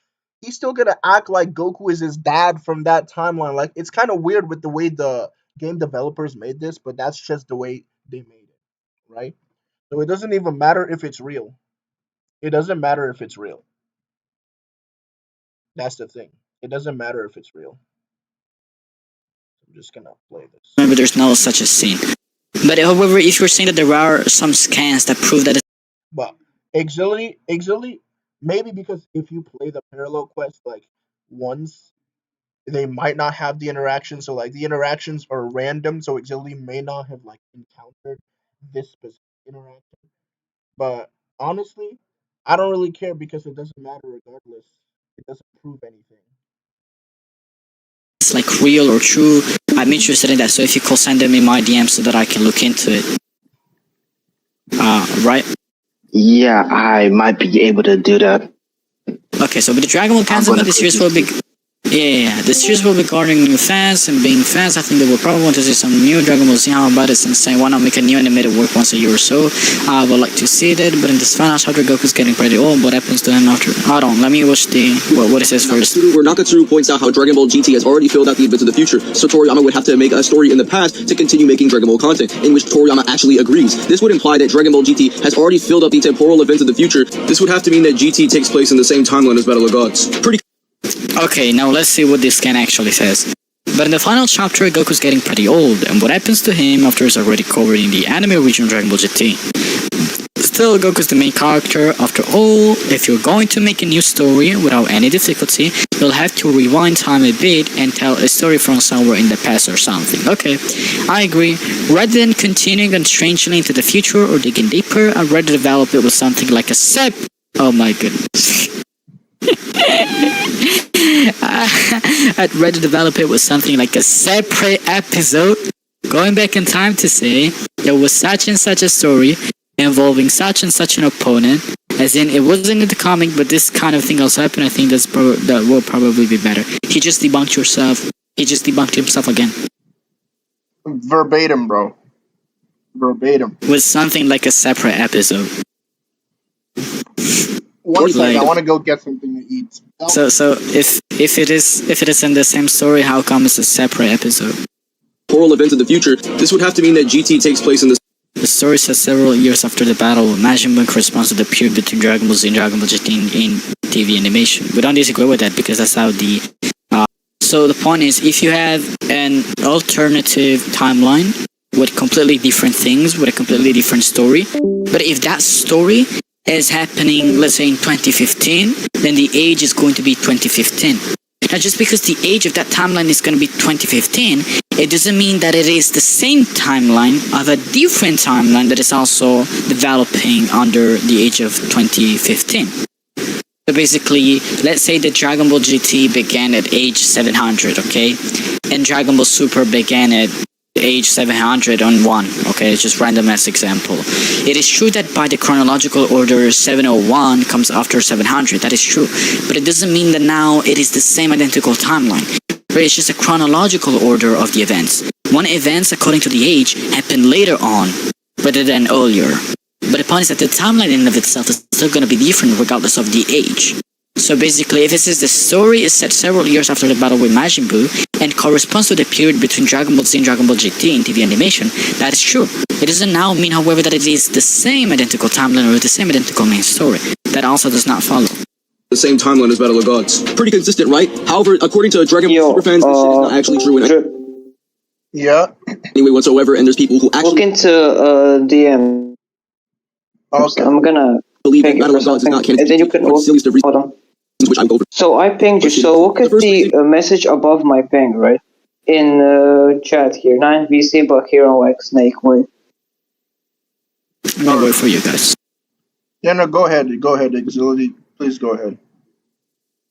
he's still gonna act like Goku is his dad from that timeline. Like, it's kind of weird with the way the game developers made this, but that's just the way they made it, right? So it doesn't even matter if it's real. It doesn't matter if it's real. That's the thing. It doesn't matter if it's real. I'm just gonna play this. there's no such a scene. But however, if you're saying that there are some scans that prove that But Axility, maybe because if you play the parallel quest like once, they might not have the interaction. So like the interactions are random. So Axility may not have like encountered this specific interaction. But honestly, I don't really care because it doesn't matter regardless. It doesn't prove anything. it's like real or true, I'm interested in that. So if you could send them in my DM so that I can look into it. Right? Yeah, I might be able to do that. Okay, so with the Dragon Ball concept, the series will be... Yeah, the series will be garnering new fans and being fans. I think they will probably want to see some new Dragon Ball Z. How about it? And saying, why not make a new animated work once a year or so? I would like to see that, but in this final chapter, Goku's getting pretty old. What happens to him after? Hold on, let me watch what it says first. Where Nakatsuru points out how Dragon Ball GT has already filled out the events of the future, so Toriyama would have to make a story in the past to continue making Dragon Ball content, in which Toriyama actually agrees. This would imply that Dragon Ball GT has already filled up the temporal events of the future. This would have to mean that GT takes place in the same timeline as Battle of Gods. Pretty. Okay, now let's see what this scan actually says. But in the final chapter, Goku's getting pretty old, and what happens to him after is already covered in the anime original Dragon Ball GT. Still, Goku's the main character. After all, if you're going to make a new story without any difficulty, you'll have to rewind time a bit and tell a story from somewhere in the past or something. Okay, I agree. Rather than continuing on strangely into the future or digging deeper, I'd rather develop it with something like a Oh my goodness. I'd rather develop it with something like a separate episode, going back in time to say there was such and such a story involving such and such an opponent, as in it wasn't in the comic, but this kind of thing also happened. I think that will probably be better. He just debunked himself again. Verbatim, bro. Verbatim. With something like a separate episode. One second, I want to go get something to eat. So if it is in the same story, how come it's a separate episode? Temporal events of the future. This would have to mean that GT takes place in the. The story says several years after the battle, Majin Buu corresponds to the period between Dragon Ball Z and Dragon Ball GT in TV animation. We don't disagree with that because that's how the. So the point is, if you have an alternative timeline with completely different things, with a completely different story, but if that story is happening, let's say in 2015, then the age is going to be 2015. Now, just because the age of that timeline is going to be 2015, it doesn't mean that it is the same timeline of a different timeline that is also developing under the age of 2015. So basically, let's say that Dragon Ball GT began at age 700, okay? And Dragon Ball Super began at age 701, okay? It's just random as example. It is true that by the chronological order, 701 comes after 700. That is true. But it doesn't mean that now it is the same identical timeline. But it's just a chronological order of the events. One events, according to the age, happen later on, rather than earlier. But the point is that the timeline in and of itself is still going to be different regardless of the age. So basically, if it says the story is set several years after the battle with Majin Buu and corresponds to the period between Dragon Ball Z and Dragon Ball GT in TV animation, that is true. It doesn't now mean, however, that it is the same identical timeline or the same identical main story. That also does not follow. The same timeline as Battle of Gods. Pretty consistent, right? However, according to Dragon Ball superfans, this shit is not actually true in Yeah. any way whatsoever, and there's people who actually look into DM. Okay. I'm gonna believe that ping you Battle for of Gods is something, not canon. and then you can For the silliest of reasons, hold on. which I go over. So I pinged you. So look at the message above my ping, right? In chat here, 9VC, but here on like Snake Way. I'll wait for you guys. Yeah, no, go ahead. Go ahead, Axility. Please go ahead.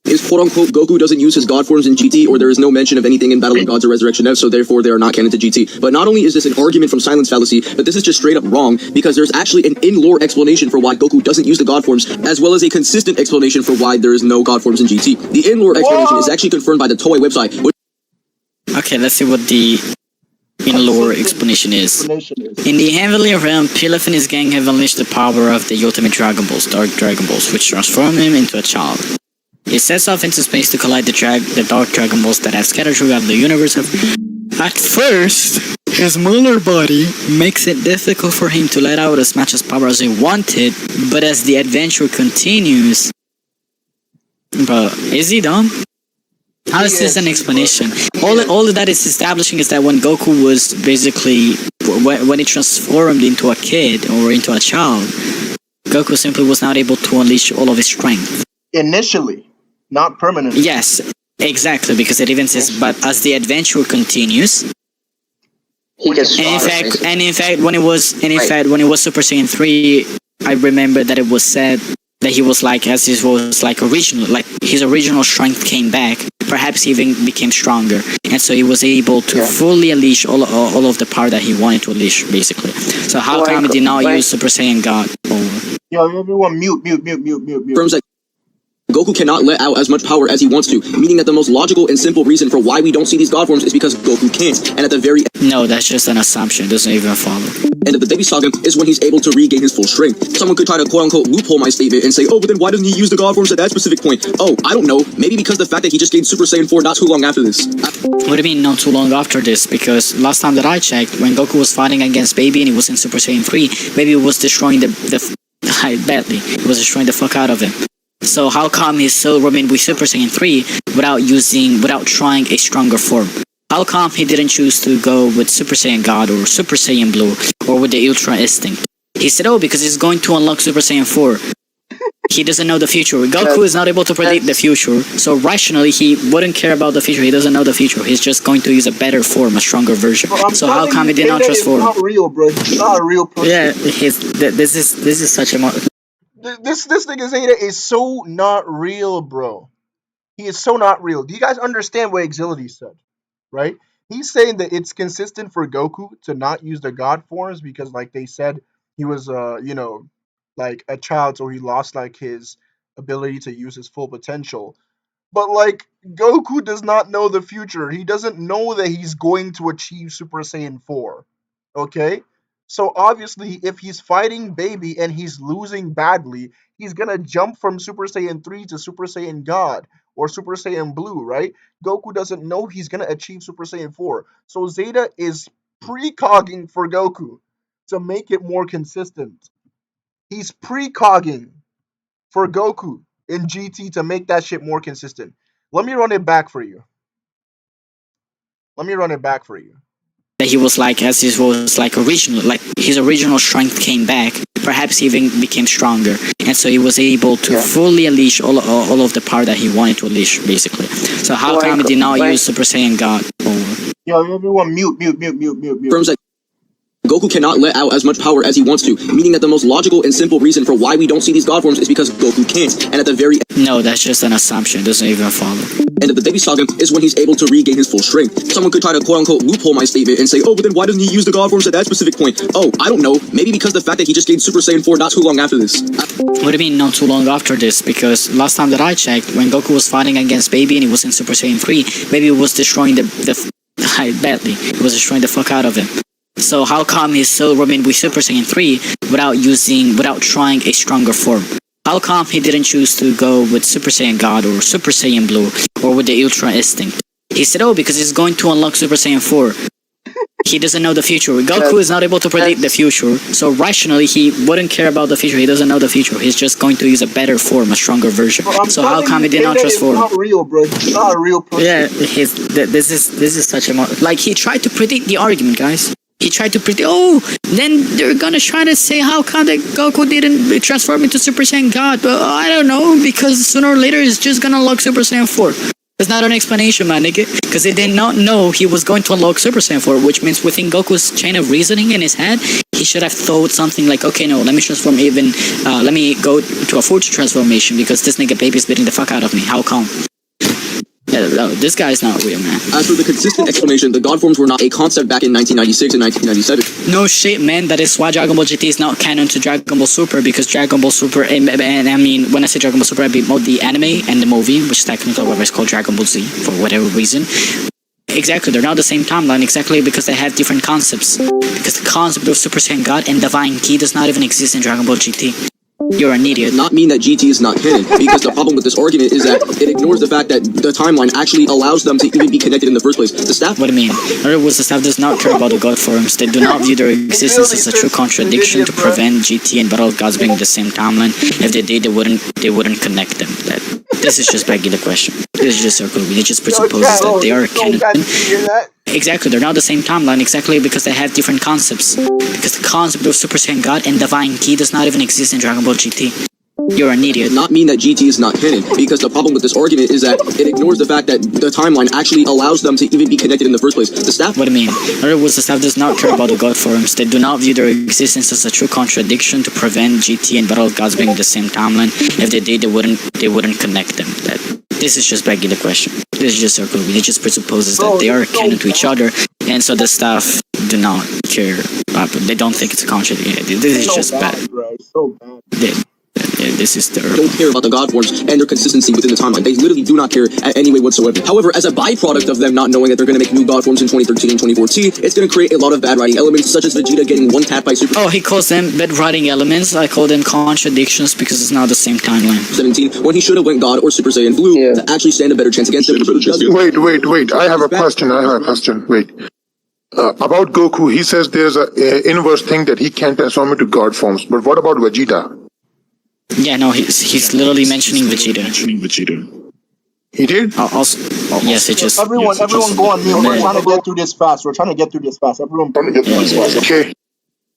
Is quote-unquote Goku doesn't use his god forms in GT, or there is no mention of anything in Battle of Gods or Resurrection F, so therefore they are not canon to GT. But not only is this an argument from silence fallacy, but this is just straight up wrong, because there's actually an in-lore explanation for why Goku doesn't use the god forms, as well as a consistent explanation for why there is no god forms in GT. The in-lore explanation is actually confirmed by the Toei website. Okay, let's see what the in-lore explanation is. In the Heavenly Realm, Pilaf and his gang have unleashed the power of the ultimate Dragon Balls, Dark Dragon Balls, which transform him into a child. He sets off into space to collide the Dark Dragon Balls that have scattered throughout the universe. At first, his smaller body makes it difficult for him to let out as much as power as he wanted, but as the adventure continues... But is he dumb? How is this an explanation? All that is establishing is that when Goku was basically... When he transformed into a kid or into a child, Goku simply was not able to unleash all of his strength. Initially, not permanently. Yes, exactly, because it even says, but as the adventure continues... He gets And stronger, in fact, when it was Super Saiyan 3, I remember that it was said That he was like, as his was like original, like his original strength came back, perhaps he even became stronger, and so he was able to fully unleash all of the power that he wanted to unleash, basically. So how come he did not use Super Saiyan God? Yo, everyone, mute. Firms that Goku cannot let out as much power as he wants to, meaning that the most logical and simple reason for why we don't see these God forms is because Goku can't. And at the very No, that's just an assumption. It doesn't even follow. end of the baby saga is when he's able to regain his full strength. Someone could try to quote-unquote loophole my statement and say, oh, but then why doesn't he use the God forms at that specific point? Oh, I don't know. Maybe because the fact that he just gained Super Saiyan 4 not too long after this. What do you mean not too long after this? Because last time that I checked, when Goku was fighting against Baby and he was in Super Saiyan 3, Baby was destroying badly. He was destroying the fuck out of him. So how come he still remained with Super Saiyan 3 without trying a stronger form? How come he didn't choose to go with Super Saiyan God or Super Saiyan Blue or with the Ultra Instinct? He said, oh, because he's going to unlock Super Saiyan 4. He doesn't know the future. Goku is not able to predict the future, so rationally he wouldn't care about the future. He doesn't know the future. He's just going to use a better form, a stronger version. Bro, so how come he did not transform? It's not real, bro. It's not a real person. Yeah, this is such a... This nigga Zeta is so not real, bro. He is so not real. Do you guys understand what Axility said? Right? He's saying that it's consistent for Goku to not use the God forms because, like they said, he was, like a child, so he lost like his ability to use his full potential. But like Goku does not know the future. He doesn't know that he's going to achieve Super Saiyan 4. Okay? So obviously if he's fighting Baby and he's losing badly, he's gonna jump from Super Saiyan 3 to Super Saiyan God or Super Saiyan Blue, right? Goku doesn't know he's gonna achieve Super Saiyan 4. So Zeta is precogging for Goku to make it more consistent. He's precogging for Goku in GT to make that shit more consistent. Let me run it back for you. That he was like, as his was like original, like his original strength came back, perhaps he even became stronger, and so he was able to fully unleash all of the power that he wanted to unleash, basically. So how come he did not use Super Saiyan God? Yo, everyone, mute. Firms that Goku cannot let out as much power as he wants to, meaning that the most logical and simple reason for why we don't see these God forms is because Goku can't. And at the very No, that's just an assumption. It doesn't even follow. end of the baby saga is when he's able to regain his full strength. Someone could try to quote-unquote loophole my statement and say, oh, but then why doesn't he use the God forms at that specific point? Oh, I don't know. Maybe because the fact that he just gained Super Saiyan 4 not too long after this. What do you mean not too long after this? Because last time that I checked, when Goku was fighting against Baby and he was in Super Saiyan 3, Baby was destroying badly. He was destroying the fuck out of him. So how come he still remained with Super Saiyan 3 without trying a stronger form? How come he didn't choose to go with Super Saiyan God or Super Saiyan Blue or with the Ultra Instinct? He said, oh, because he's going to unlock Super Saiyan 4. He doesn't know the future. Goku is not able to predict the future, so rationally he wouldn't care about the future. He doesn't know the future. He's just going to use a better form, a stronger version. Bro, so how come he did not transform? It's not real, bro. It's not a real person. Yeah, this is such a like he tried to predict the argument, guys. He tried to predict. Oh, then they're gonna try to say how come that Goku didn't transform into Super Saiyan God? But I don't know, because sooner or later he's just gonna unlock Super Saiyan 4. That's not an explanation, man, nigga. Because he did not know he was going to unlock Super Saiyan 4, which means within Goku's chain of reasoning in his head, he should have thought something like, okay, no, let me transform let me go to a full transformation because this nigga Baby's beating the fuck out of me. How come? Yeah, no, this guy's not real, man. As for the consistent explanation, the God forms were not a concept back in 1996 and 1997. No shit, man. That is why Dragon Ball GT is not canon to Dragon Ball Super, because Dragon Ball Super, and I mean, when I say Dragon Ball Super, I mean both the anime and the movie, which technically whatever is called Dragon Ball Z, for whatever reason. Exactly, they're not the same timeline, exactly because they have different concepts. Because the concept of Super Saiyan God and Divine Ki does not even exist in Dragon Ball GT. You're an idiot. Not mean that GT is not canon, because the problem with this argument is that it ignores the fact that the timeline actually allows them to even be connected in the first place. The staff... What do you mean? In other words, the staff does not care about the God forms. They do not view their existence as a true contradiction to prevent GT and Battle of Gods being the same timeline. If they did, they wouldn't connect them. This is just begging the question. This is just circle. It just presupposes that they are canon. Exactly, they're not the same timeline, exactly because they have different concepts. Because the concept of Super Saiyan God and Divine Ki does not even exist in Dragon Ball GT. You're an idiot. Not mean that GT is not canon, because the problem with this argument is that it ignores the fact that the timeline actually allows them to even be connected in the first place. The staff. What do you mean? In other words, the staff does not care about the god forms. They do not view their existence as a true contradiction to prevent GT and Battle of Gods being the same timeline. If they did, they wouldn't connect them. This is just begging the question. This is just circle. It just presupposes that they are canon to each other, and so the staff do not care. They don't think it's a contradiction. This is just bad. Bro. So bad. This is Don't terrible. care about the god forms and their consistency within the timeline. They literally do not care at any way whatsoever. However, as a byproduct of them not knowing that they're going to make new god forms in 2013 and 2014, it's going to create a lot of bad writing elements, such as Vegeta getting one tap by Super Oh, he calls them bad writing elements. I call them contradictions because it's not the same timeline. 17 when he should have went God or Super Saiyan Blue to actually stand a better chance against them. Wait. I have a question. Wait. About Goku, he says there's a inverse thing that he can't transform into god forms. But what about Vegeta? Yeah, no, he's literally mentioning Vegeta. He did? Also, yes, it just. Everyone go on mute. We're trying to get through this fast. Everyone, Okay.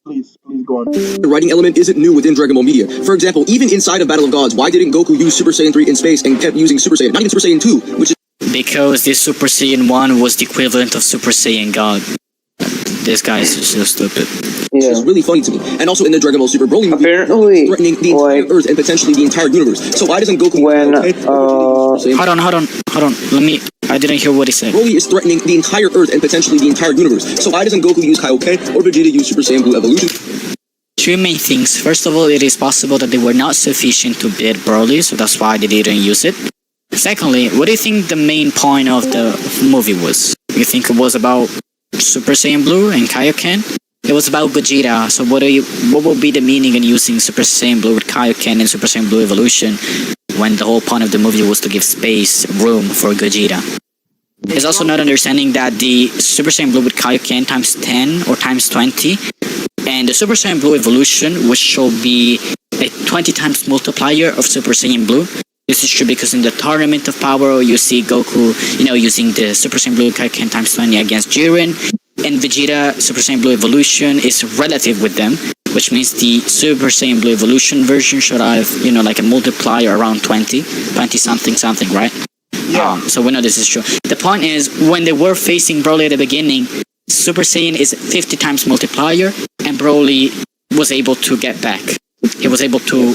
please go on. The writing element isn't new within Dragon Ball media. For example, even inside of Battle of Gods, why didn't Goku use Super Saiyan 3 in space and kept using Super Saiyan? Not even Super Saiyan 2, which is Because this Super Saiyan 1 was the equivalent of Super Saiyan God. This guy is so stupid. Yeah. really funny to me. And also in the Dragon Ball Super Broly movie, Apparently, threatening the entire like, Earth and potentially the entire universe. So why doesn't Goku... when, Hold on. I didn't hear what he said. Broly is threatening the entire Earth and potentially the entire universe. So why doesn't Goku use Kaioken or Vegeta use Super Saiyan Blue Evolution? Two main things. First of all, it is possible that they were not sufficient to beat Broly, so that's why they didn't use it. Secondly, what do you think the main point of the movie was? You think it was about Super Saiyan Blue and Kaioken? It was about Gogeta, so what will be the meaning in using Super Saiyan Blue with Kaioken and Super Saiyan Blue Evolution when the whole point of the movie was to give space, room for Gogeta? It's also not understanding that the Super Saiyan Blue with Kaioken times 10 or times 20 and the Super Saiyan Blue Evolution, which shall be a 20 times multiplier of Super Saiyan Blue. This is true because in the Tournament of Power, you see Goku, using the Super Saiyan Blue Kaioken times 20 against Jiren, and Vegeta Super Saiyan Blue Evolution is relative with them, which means the Super Saiyan Blue Evolution version should have, like a multiplier around 20 something, right? Yeah. So we know this is true. The point is, when they were facing Broly at the beginning, Super Saiyan is 50 times multiplier, and Broly was able to get back. He was able to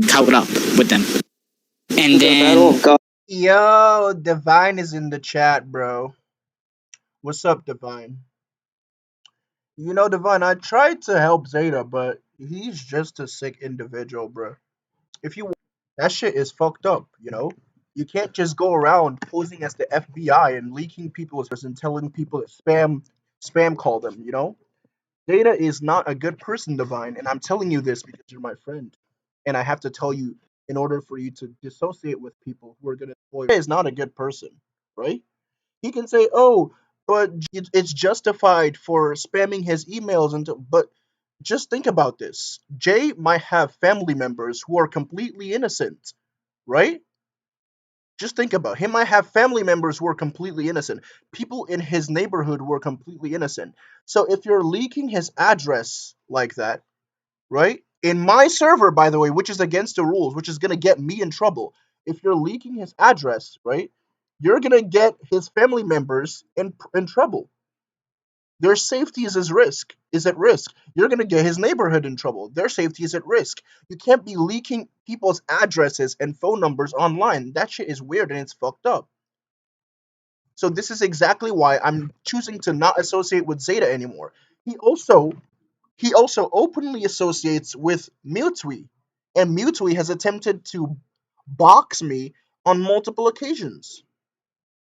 count up with them. And then... Yo, Divine is in the chat, bro. What's up, Divine? Divine, I tried to help Zeta, but he's just a sick individual, bro. That shit is fucked up, You can't just go around posing as the FBI and leaking people's and telling people to spam call them, Zeta is not a good person, Divine, and I'm telling you this because you're my friend. And I have to tell you, in order for you to dissociate with people who are going to exploit, Zeta is not a good person, right? He can say, "Oh, but it's justified for spamming his emails," but just think about this. Jay might have family members who are completely innocent, right? Just think about it. He might have family members who are completely innocent. People in his neighborhood who are completely innocent. So if you're leaking his address like that, right? In my server, by the way, which is against the rules, which is going to get me in trouble. If you're leaking his address, right? You're going to get his family members in trouble. Their safety is at risk. You're going to get his neighborhood in trouble. Their safety is at risk. You can't be leaking people's addresses and phone numbers online. That shit is weird and it's fucked up. So this is exactly why I'm choosing to not associate with Zeta anymore. He also openly associates with Mewtwo, and Mewtwo has attempted to box me on multiple occasions.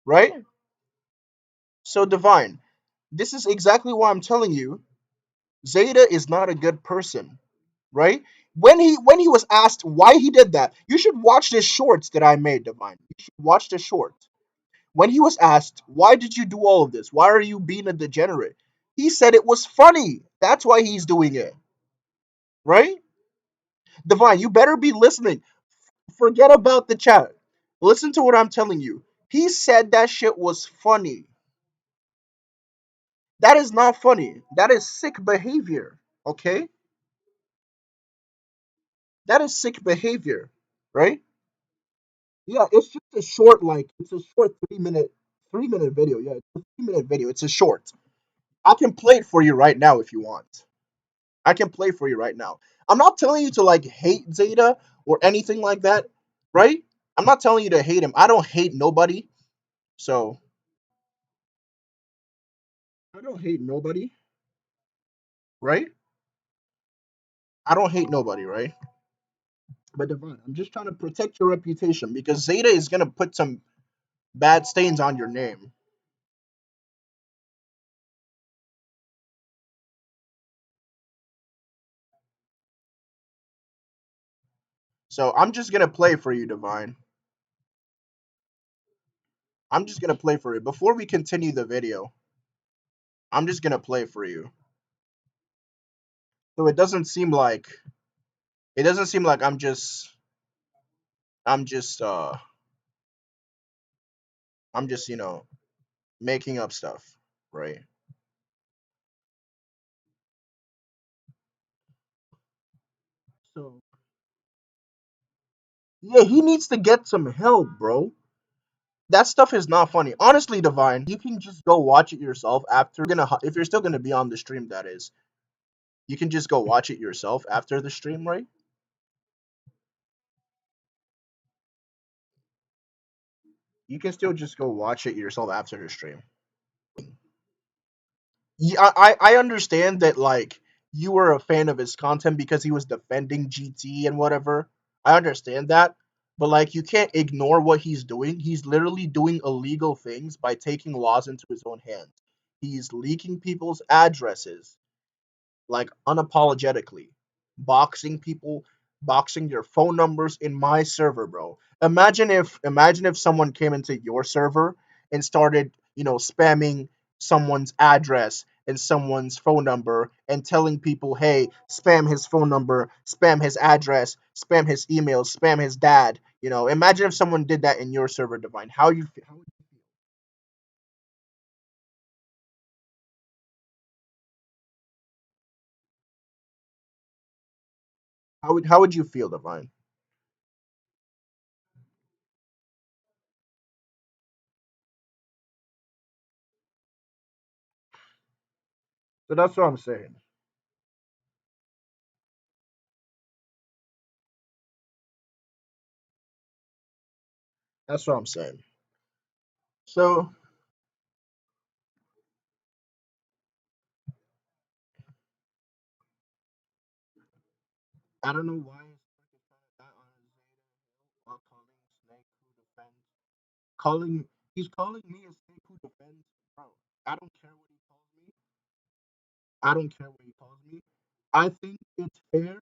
Right? So Divine, this is exactly why I'm telling you Zeta is not a good person, right? When he was asked why he did that, you should watch the shorts that I made, Divine. You should watch the shorts. When he was asked, why did you do all of this? Why are you being a degenerate? He said it was funny. That's why he's doing it. Right? Divine, you better be listening. Forget about the chat. Listen to what I'm telling you. He said that shit was funny. That is not funny. That is sick behavior. Okay? That is sick behavior, right? Yeah, it's just a short, like it's a short 3 minute video. Yeah, it's a 3 minute video. It's a short. I can play it for you right now if you want. I can play for you right now. I'm not telling you to like hate Zeta or anything like that, right? I'm not telling you to hate him. I don't hate nobody. So I don't hate nobody, right? I don't hate nobody, right? But Devon, I'm just trying to protect your reputation because Zeta is gonna put some bad stains on your name. So I'm just gonna play for you, Divine. I'm just gonna play for you. Before we continue the video, I'm just gonna play for you. So it doesn't seem like I'm just I'm just, making up stuff, right? So yeah, he needs to get some help, bro. That stuff is not funny. Honestly, Divine, you can just go watch it yourself after if you're still gonna be on the stream, that is. You can just go watch it yourself after the stream, right? You can still just go watch it yourself after the stream. Yeah, I understand that like you were a fan of his content because he was defending GT and whatever. I understand that. But like you can't ignore what he's doing. He's literally doing illegal things by taking laws into his own hands. He's leaking people's addresses like unapologetically, boxing people, boxing their phone numbers in my server, bro. Imagine if someone came into your server and started, spamming someone's address and someone's phone number and telling people, "Hey, spam his phone number, spam his address, spam his email, spam his dad." Imagine if someone did that in your server, Divine. How would you feel, Divine? So that's what I'm saying. That's what I'm saying. So I don't know why it's that on Zeta while calling Snake who defends. Calling He's calling me a Snake who defends, bro. I don't care what he calls me. I don't care what he calls me. I think it's fair.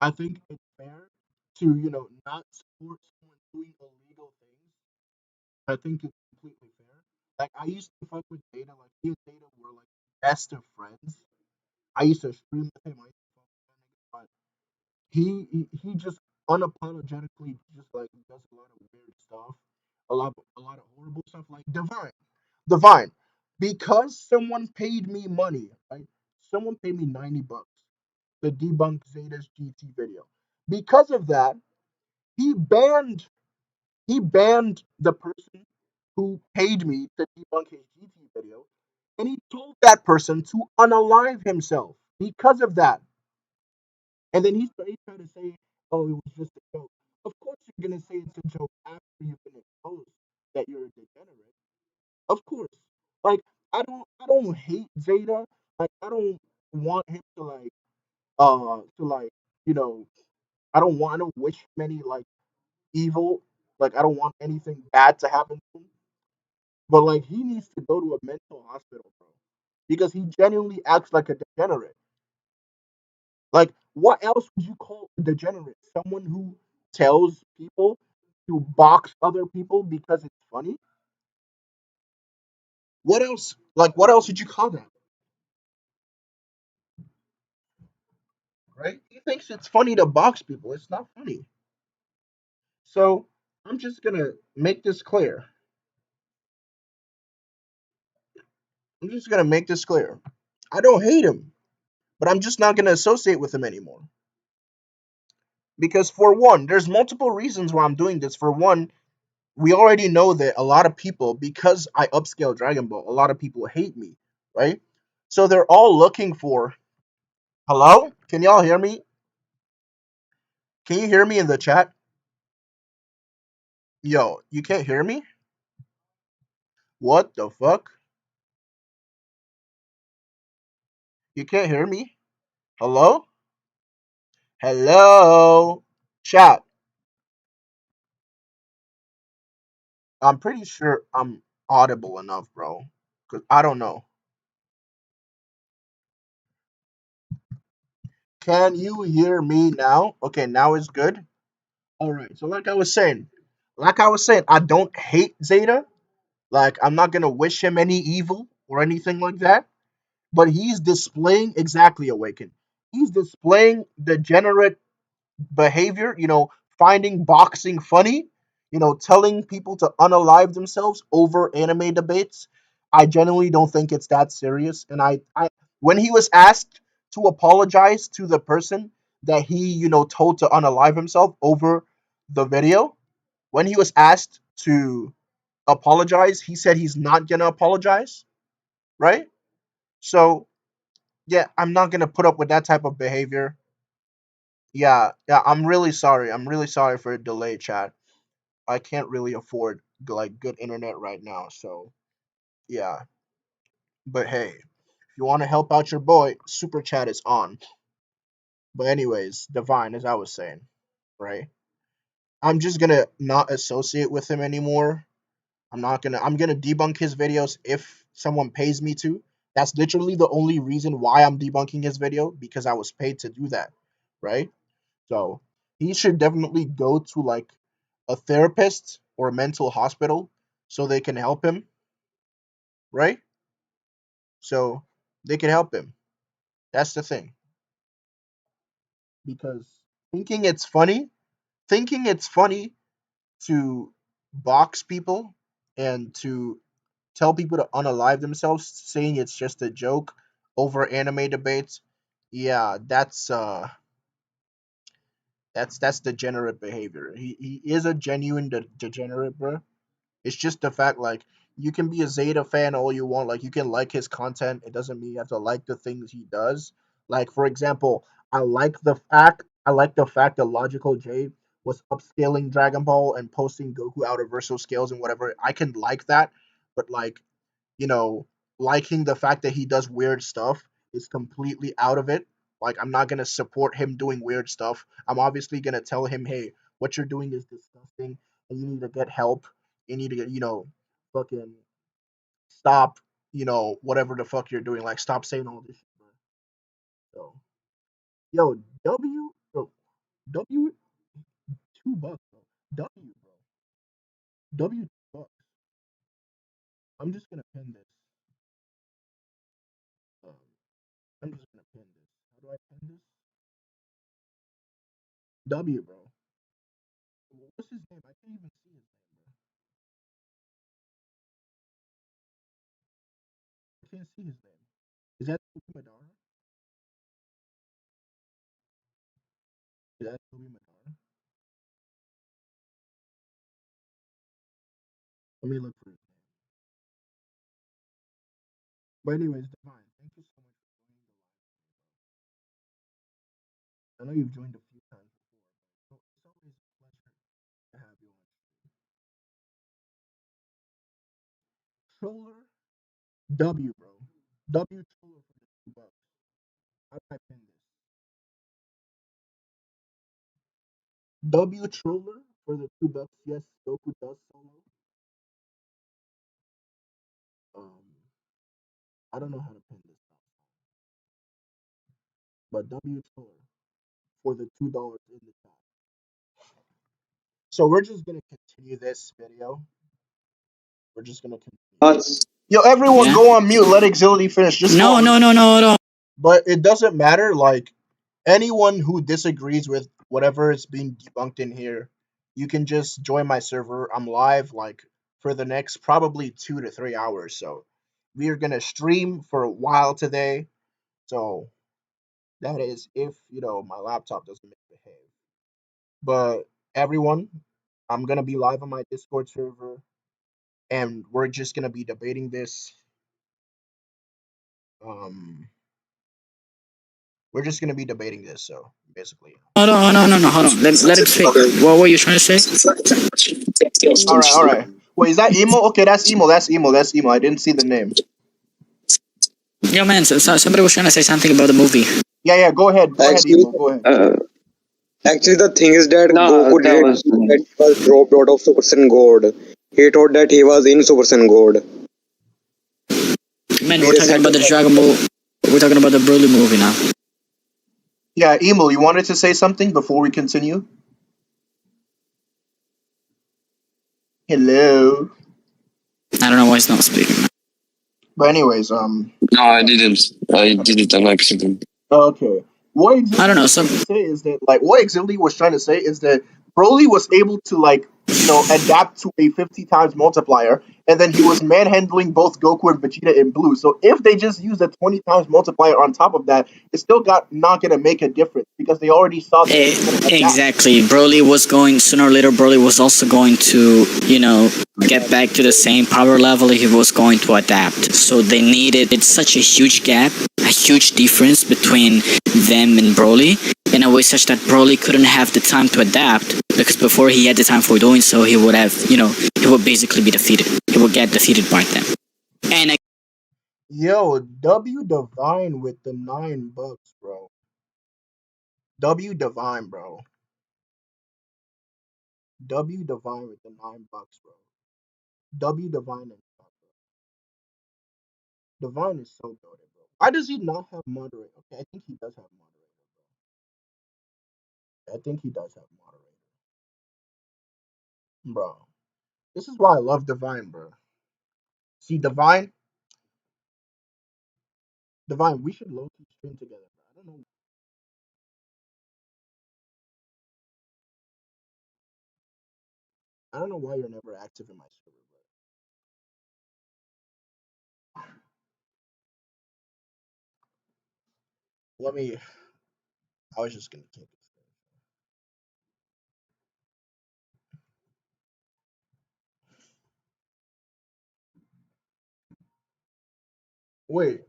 I think it's fair to not support someone doing illegal things. I think it's completely fair. Like I used to fuck with Zeta. Like he and Zeta were like best of friends. I used to stream with him. I used to fuck with that nigga, but he just unapologetically just like does a lot of weird stuff, a lot of horrible stuff. Like Divine, because someone paid me money, right? Someone paid me $90 to debunk Zeta's GT video. Because of that, he banned he banned the person who paid me to debunk his GT video, and he told that person to unalive himself because of that. And then he tried to say, "Oh, it was just a joke." Of course, you're gonna say it's a joke after you've been exposed that you're a degenerate. Of course, like I don't hate Zeta. Like I don't want him to you know I don't wish him any like evil. Like I don't want anything bad to happen to him. But like he needs to go to a mental hospital, bro, because he genuinely acts like a degenerate. Like, what else would you call a degenerate? Someone who tells people to box other people because it's funny? What else? Like, what else would you call that? Right? He thinks it's funny to box people. It's not funny. So, I'm just gonna make this clear. I'm just gonna make this clear. I don't hate him, but I'm just not gonna associate with him anymore. Because for one, there's multiple reasons why I'm doing this. For one, we already know that a lot of people, because I upscale Dragon Ball, a lot of people hate me, right? So they're all looking for. Hello? Can y'all hear me? Can you hear me in the chat? Yo, you can't hear me? What the fuck? You can't hear me? Hello? Hello? Chat. I'm pretty sure I'm audible enough, bro. Cause I don't know. Can you hear me now? Okay, now it's good. All right. So like I was saying, I don't hate Zeta. Like I'm not gonna wish him any evil or anything like that. But he's displaying exactly awakened. He's displaying degenerate behavior, finding boxing funny, telling people to unalive themselves over anime debates. I genuinely don't think it's that serious. And I when he was asked to apologize to the person that he, told to unalive himself over the video, when he was asked to apologize, he said he's not gonna apologize, right? So yeah, I'm not gonna put up with that type of behavior. Yeah, yeah, I'm really sorry. I'm really sorry for a delay, chat. I can't really afford like good internet right now, so yeah. But hey, if you want to help out your boy, super chat is on. But anyways, Divine, as I was saying, right? I'm just gonna not associate with him anymore. I'm gonna debunk his videos if someone pays me to. That's literally the only reason why I'm debunking his video, because I was paid to do that, right? So he should definitely go to like a therapist or a mental hospital so they can help him, right? So they can help him. That's the thing. Because thinking it's funny, thinking it's funny to box people and to tell people to unalive themselves, saying it's just a joke over anime debates. Yeah, that's degenerate behavior. He is a genuine degenerate, bro. It's just the fact, like, you can be a Zeta fan all you want. Like, you can like his content. It doesn't mean you have to like the things he does. Like, for example, I like the fact that Logical J was upscaling Dragon Ball and posting Goku out of Verso scales and whatever. I can like that, but like, you know, liking the fact that he does weird stuff is completely out of it. Like, I'm not gonna support him doing weird stuff. I'm obviously gonna tell him, hey, what you're doing is disgusting, and you need to get help. You need to get, fucking stop, whatever the fuck you're doing. Like, stop saying all this shit, bro. So, yo, W, $2, bro. W, $2. I'm just gonna pin this. Um, I'm just gonna pin this. How do I pin this? W, bro. What's his name? I can't even see his name, bro. I can't see his name. Is that Toby Madara? Is that Toby Madara? Let me look for his name. But anyways, Divine, thank you so much for joining the live. I know you've joined a few times before, but it's always a pleasure to have you on. Troller W, bro. W Troller for the $2. How do I pin this? W Troller for the $2. Yes, Goku does solo. Um, I don't know how to pin this, but W Troller for the $2 in the chat. So we're just gonna continue this video. We're just gonna continue. But Yo, everyone, Yeah. go on mute. Let Axility finish. Just go No, on no, mute. no, no, no. But it doesn't matter. Like, anyone who disagrees with whatever is being debunked in here, you can just join my server. I'm live like for the next probably 2 to 3 hours. So we are gonna stream for a while today. So that is if my laptop doesn't misbehave. But everyone, I'm gonna be live on my Discord server, and we're just gonna be debating this. We're just gonna be debating this. So basically, Hold on. Let him speak. What were you trying to say? all right. Wait, is that emo? Okay, that's emo. I didn't see the name. Yo, man, somebody was trying to say something about the movie. Yeah. Go ahead, emo. Go ahead. Actually, the thing is that No, Goku that didn't was think that he was dropped out of Super Saiyan God. He thought that he was in Super Saiyan God. Man, we're talking about the Dragon Ball. We're talking about the Broly movie now. Yeah, Emil, you wanted to say something before we continue? Hello. I don't know why he's not speaking. But anyways, No, I didn't. I did it on accident. okay. What I don't know. what Axility was trying to say is that Broly was able to adapt to a 50 times multiplier, and then he was manhandling both Goku and Vegeta in blue. So if they just use a 20 times multiplier on top of that, it's still not gonna make a difference because they already saw that. Exactly. Broly was going sooner or later. Broly was also going to, get back to the same power level. He was going to adapt. So they needed. It's such a huge gap, a huge difference between them and Broly, in a way such that Broly couldn't have the time to adapt, because before he had the time for doing so, he would have, he would basically be defeated. He would get defeated by them. And Yo, W Divine with the $9, bro. W Divine, bro. W Divine with the $9, bro. W Divine and Divine is so goated, bro. Why does he not have moderator? Okay, I think he does have moderator, bro. I think he does have moderator. Bro. This is why I love Divine, bro. See, Divine, we should low-key stream together, bro. I don't know why you're never active in my server, bro. I was just gonna take it. Wait.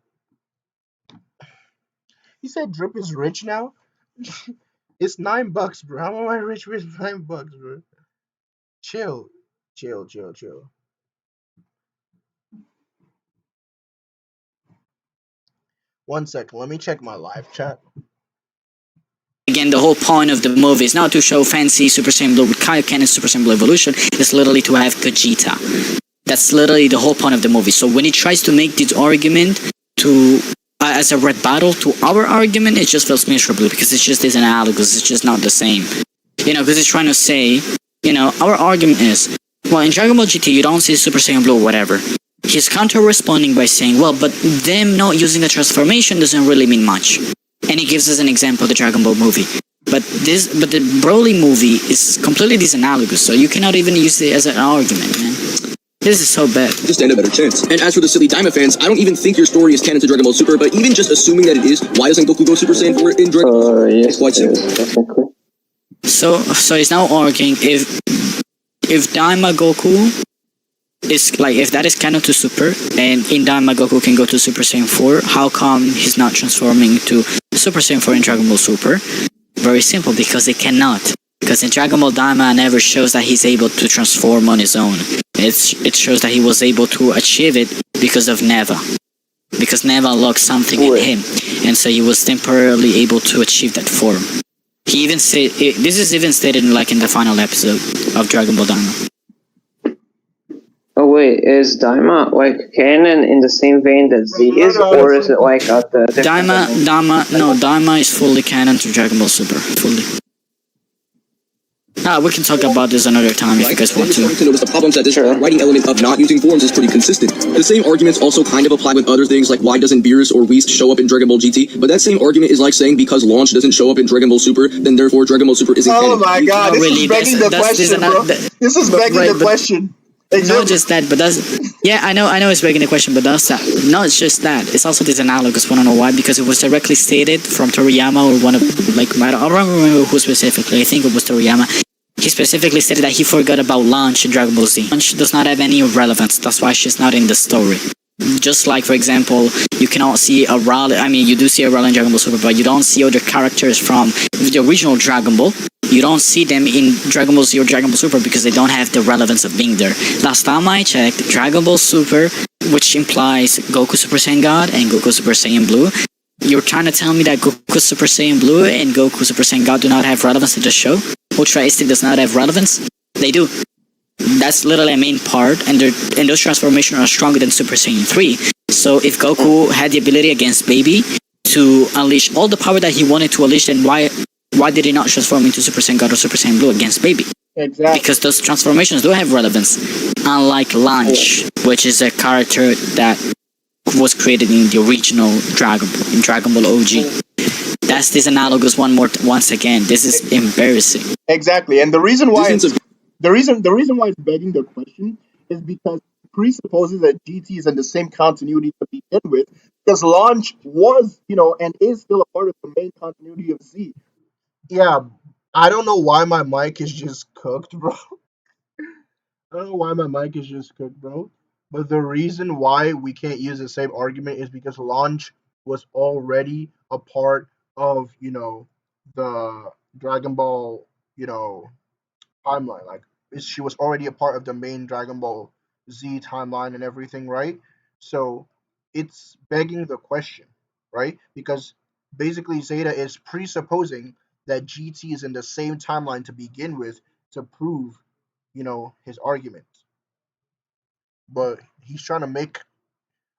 He said Drip is rich now? It's $9, bro. How am I rich with $9, bro? Chill. Chill. One second, let me check my live chat. again, the whole point of the movie is not to show fancy Super Saiyan Blue with Kaioken and Super Saiyan Blue evolution. It's literally to have Gogeta. That's literally the whole point of the movie. So when he tries to make this argument to as a rebuttal to our argument, it just fails miserably because it just isn't analogous. It's just not the same. Because he's trying to say, our argument is, well, in Dragon Ball GT, you don't see Super Saiyan Blue, whatever. He's counter-responding by saying, well, but them not using a transformation doesn't really mean much. And he gives us an example of the Dragon Ball movie. But the Broly movie is completely disanalogous, so you cannot even use it as an argument, man. This is so bad. Just stand a better chance. And as for the silly Daima fans, I don't even think your story is canon to Dragon Ball Super, but even just assuming that it is, why doesn't Goku go Super Saiyan 4 in Dragon Ball? It's quite simple. So he's now arguing if Daima Goku is like, if that is canon to Super, and in Daima Goku can go to Super Saiyan 4, how come he's not transforming to Super Saiyan 4 in Dragon Ball Super? Very simple, because it cannot. Because in Dragon Ball Daima never shows that he's able to transform on his own. It shows that he was able to achieve it because of Neva. Because Neva unlocked something in him, and so he was temporarily able to achieve that form. He even said, this is even stated in the final episode of Dragon Ball Daima. Oh wait, is Daima canon in the same vein that Z is, or is it at the Daima is fully canon to Dragon Ball Super, fully. We can talk about this another time if you guys want to. To notice the problems that this writing element of not using forms is pretty consistent. The same arguments also kind of apply with other things like why doesn't Beerus or Whis show up in Dragon Ball GT, but that same argument is like saying because Launch doesn't show up in Dragon Ball Super, then therefore Dragon Ball Super isn't canon. Oh my god, this is begging the question, bro. This is begging the question. not just that, but I know it's begging the question, but that's not just that. It's also this analogous. Want to know why? Because it was directly stated from Toriyama or one of I don't remember who specifically. I think it was Toriyama. He specifically stated that he forgot about Launch in Dragon Ball Z. Launch does not have any relevance. That's why she's not in the story. Just like, for example, you cannot see a Raleigh. I mean, you do see a Raleigh in Dragon Ball Super, but you don't see other characters from the original Dragon Ball. You don't see them in Dragon Ball Z or Dragon Ball Super because they don't have the relevance of being there. Last time I checked, Dragon Ball Super, which implies Goku Super Saiyan God and Goku Super Saiyan Blue, you're trying to tell me that Goku Super Saiyan Blue and Goku Super Saiyan God do not have relevance in the show? Ultra Instinct does not have relevance? They do. That's literally a main part, and those transformations are stronger than Super Saiyan 3. So if Goku had the ability against Baby to unleash all the power that he wanted to unleash, then why did he not transform into Super Saiyan God or Super Saiyan Blue against Baby? Exactly. Because those transformations do have relevance. Unlike Launch, which is a character that was created in the original Dragon Ball, in Dragon Ball OG. That's this analogous once again. This is embarrassing. Exactly, and the reason why it's begging the question is because it presupposes that GT is in the same continuity to begin with, because Launch was, and is still a part of the main continuity of Z. Yeah, I don't know why my mic is just cooked, bro. I don't know why my mic is just cooked, bro. But the reason why we can't use the same argument is because Launch was already a part of, the Dragon Ball, timeline. Like, she was already a part of the main Dragon Ball Z timeline and everything, right? So it's begging the question, right? Because basically Zeta is presupposing that GT is in the same timeline to begin with to prove, his argument. But he's trying to make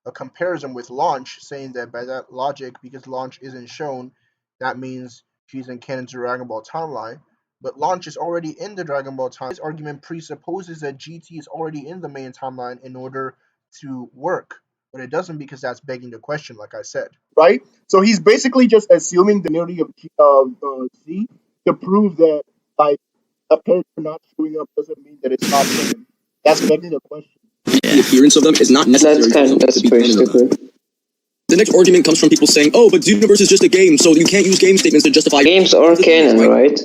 a comparison with Launch, saying that by that logic, because Launch isn't shown, that means she's in canon Dragon Ball timeline. But Launch is already in the Dragon Ball timeline. His argument presupposes that GT is already in the main timeline in order to work. But it doesn't, because that's begging the question, like I said. Right? So he's basically just assuming the continuity of Z to prove that, like, a character not showing up doesn't mean that it's not canon. That's begging the question. The appearance of them is not necessary That's pretty stupid. The next argument comes from people saying, oh, but Xenoverse is just a game, so you can't use game statements to justify... Games are canon, right?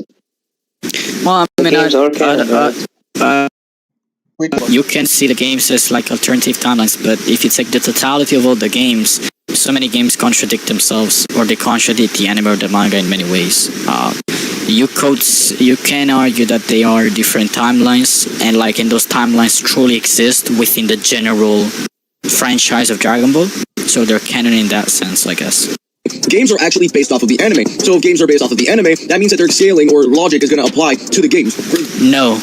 Well, I mean, Games are canon, you can see the games as like alternative timelines, but if you take the totality of all the games, so many games contradict themselves, or they contradict the anime or the manga in many ways. You can argue that they are different timelines, and like in those timelines truly exist within the general franchise of Dragon Ball, so they're canon in that sense, I guess. Games are actually based off of the anime, so if games are based off of the anime, that means that their scaling or logic is going to apply to the games. No.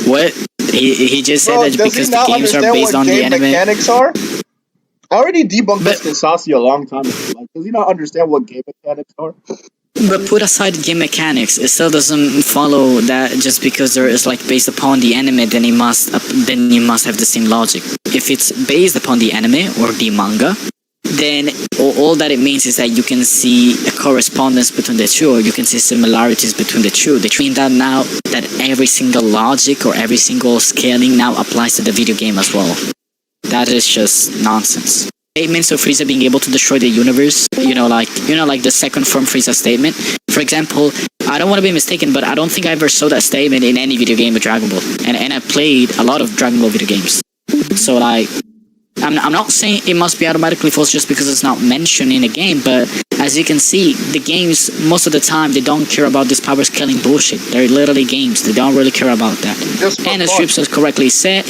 What? He just said that because the games are based on the anime. Mechanics are? I already debunked this in Sasi a long time ago. Like, does he not understand what game mechanics are? But put aside game mechanics, it still doesn't follow that just because there is like based upon the anime, then you must have the same logic. If it's based upon the anime or the manga, then all that it means is that you can see a correspondence between the two, or you can see similarities between the two. They mean that now that every single logic or every single scaling now applies to the video game as well. That is just nonsense. Statements of Frieza being able to destroy the universe, like the second form Frieza statement. For example, I don't want to be mistaken, but I don't think I ever saw that statement in any video game of Dragon Ball, and I played a lot of Dragon Ball video games. So like, I'm not saying it must be automatically false just because it's not mentioned in a game, but as you can see, the games, most of the time, they don't care about this power scaling bullshit. They're literally games. They don't really care about that. And as Dripsos correctly said,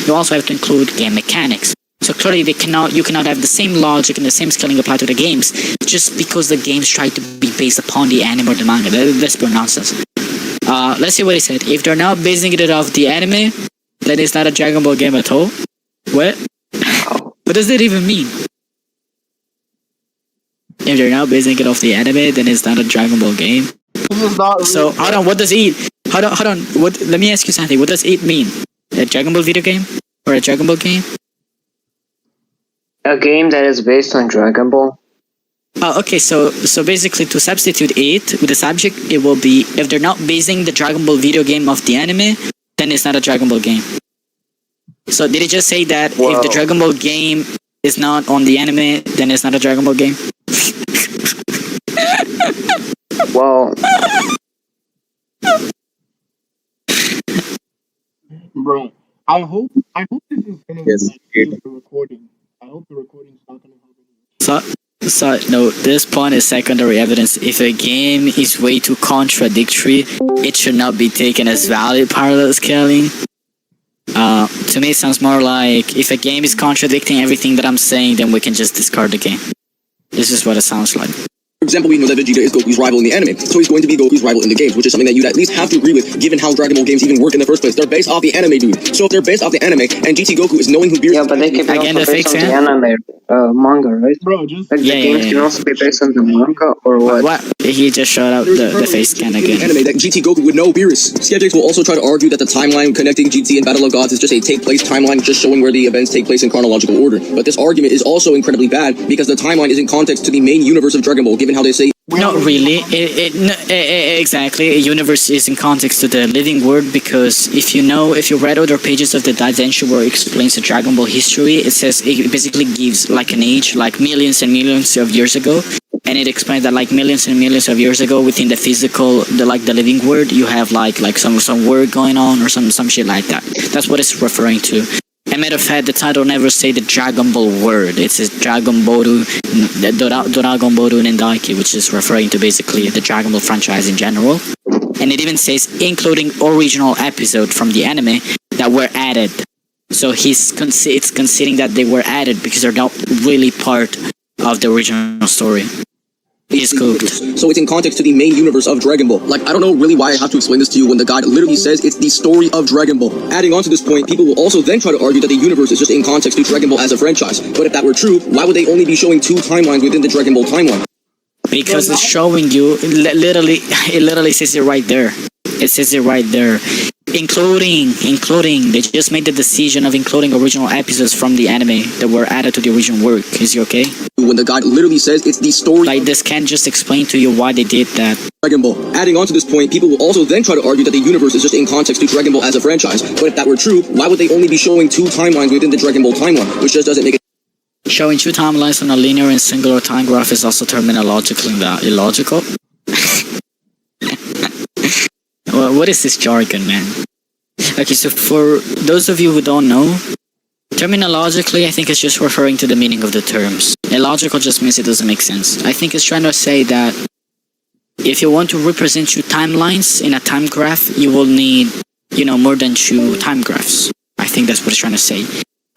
you also have to include game mechanics. So clearly you cannot have the same logic and the same scaling applied to the games just because the games try to be based upon the anime or the manga. That's pure nonsense. Let's see what he said. If they're not basing it off the anime, then it's not a Dragon Ball game at all. What? What does that even mean? If they're not basing it off the anime, then it's not a Dragon Ball game. So hold on, what does it? Hold on. Let me ask you something. What does it mean? A Dragon Ball video game or a Dragon Ball game? A game that is based on Dragon Ball. Oh, okay. So basically, to substitute it with the subject, it will be if they're not basing the Dragon Ball video game off the anime, then it's not a Dragon Ball game. So did it just say that Wow. if the Dragon Ball game is not on the anime, then it's not a Dragon Ball game? Wow. Bro, I hope this is gonna use the recording. I hope the recording's not gonna have any. So no, this point is secondary evidence. If a game is way too contradictory, it should not be taken as valid parallel scaling. To me, it sounds more like if a game is contradicting everything that I'm saying, then we can just discard the game. This is what it sounds like. For example, we know that Vegeta is Goku's rival in the anime, so he's going to be Goku's rival in the games, which is something that you'd at least have to agree with, given how Dragon Ball games even work in the first place. They're based off the anime, dude. So if they're based off the anime, and GT Goku is knowing who Beerus Yeah, but they can be Again, also the based fake on the anime manga, right? Bro, just Like Yeah, the games yeah, can yeah. also be based on the manga, or what? What? He just showed out the face scan in again. the anime that GT Goku would know Beerus. Skeptics will also try to argue that the timeline connecting GT and Battle of Gods is just a take-place timeline, just showing where the events take place in chronological order. But this argument is also incredibly bad because the timeline is in context to the main universe of Dragon Ball, given how they say Not really. Exactly. A universe is in context to the living world because if you read other pages of the Daizenshuu where it explains the Dragon Ball history, it says it basically gives like an age, like millions and millions of years ago, and it explains that like millions and millions of years ago within the physical, the living world, you have like some work going on or some shit like that. That's what it's referring to. As a matter of fact, the title never say the Dragon Ball word. It says Dragon Boru Nendaiki, which is referring to basically the Dragon Ball franchise in general. And it even says including original episode from the anime that were added. So it's conceding that they were added because they're not really part of the original story. He's cooked. So it's in context to the main universe of Dragon Ball. Like, I don't know really why I have to explain this to you when the guide literally says it's the story of Dragon Ball. Adding on to this point, people will also then try to argue that the universe is just in context to Dragon Ball as a franchise. But if that were true, why would they only be showing two timelines within the Dragon Ball timeline? Because it's showing you, it literally says it right there. It says it right there. Including, they just made the decision of including original episodes from the anime that were added to the original work. Is you okay? When the guide literally says it's the story Like, this can't just explain to you why they did that. Dragon Ball. Adding on to this point, people will also then try to argue that the universe is just in context to Dragon Ball as a franchise. But if that were true, why would they only be showing two timelines within the Dragon Ball timeline, which just doesn't make it. Showing two timelines on a linear and singular time graph is also terminologically illogical. Well, what is this jargon, man? Okay, so for those of you who don't know, terminologically, I think it's just referring to the meaning of the terms. Illogical just means it doesn't make sense. I think it's trying to say that if you want to represent two timelines in a time graph, you will need, more than two time graphs. I think that's what it's trying to say.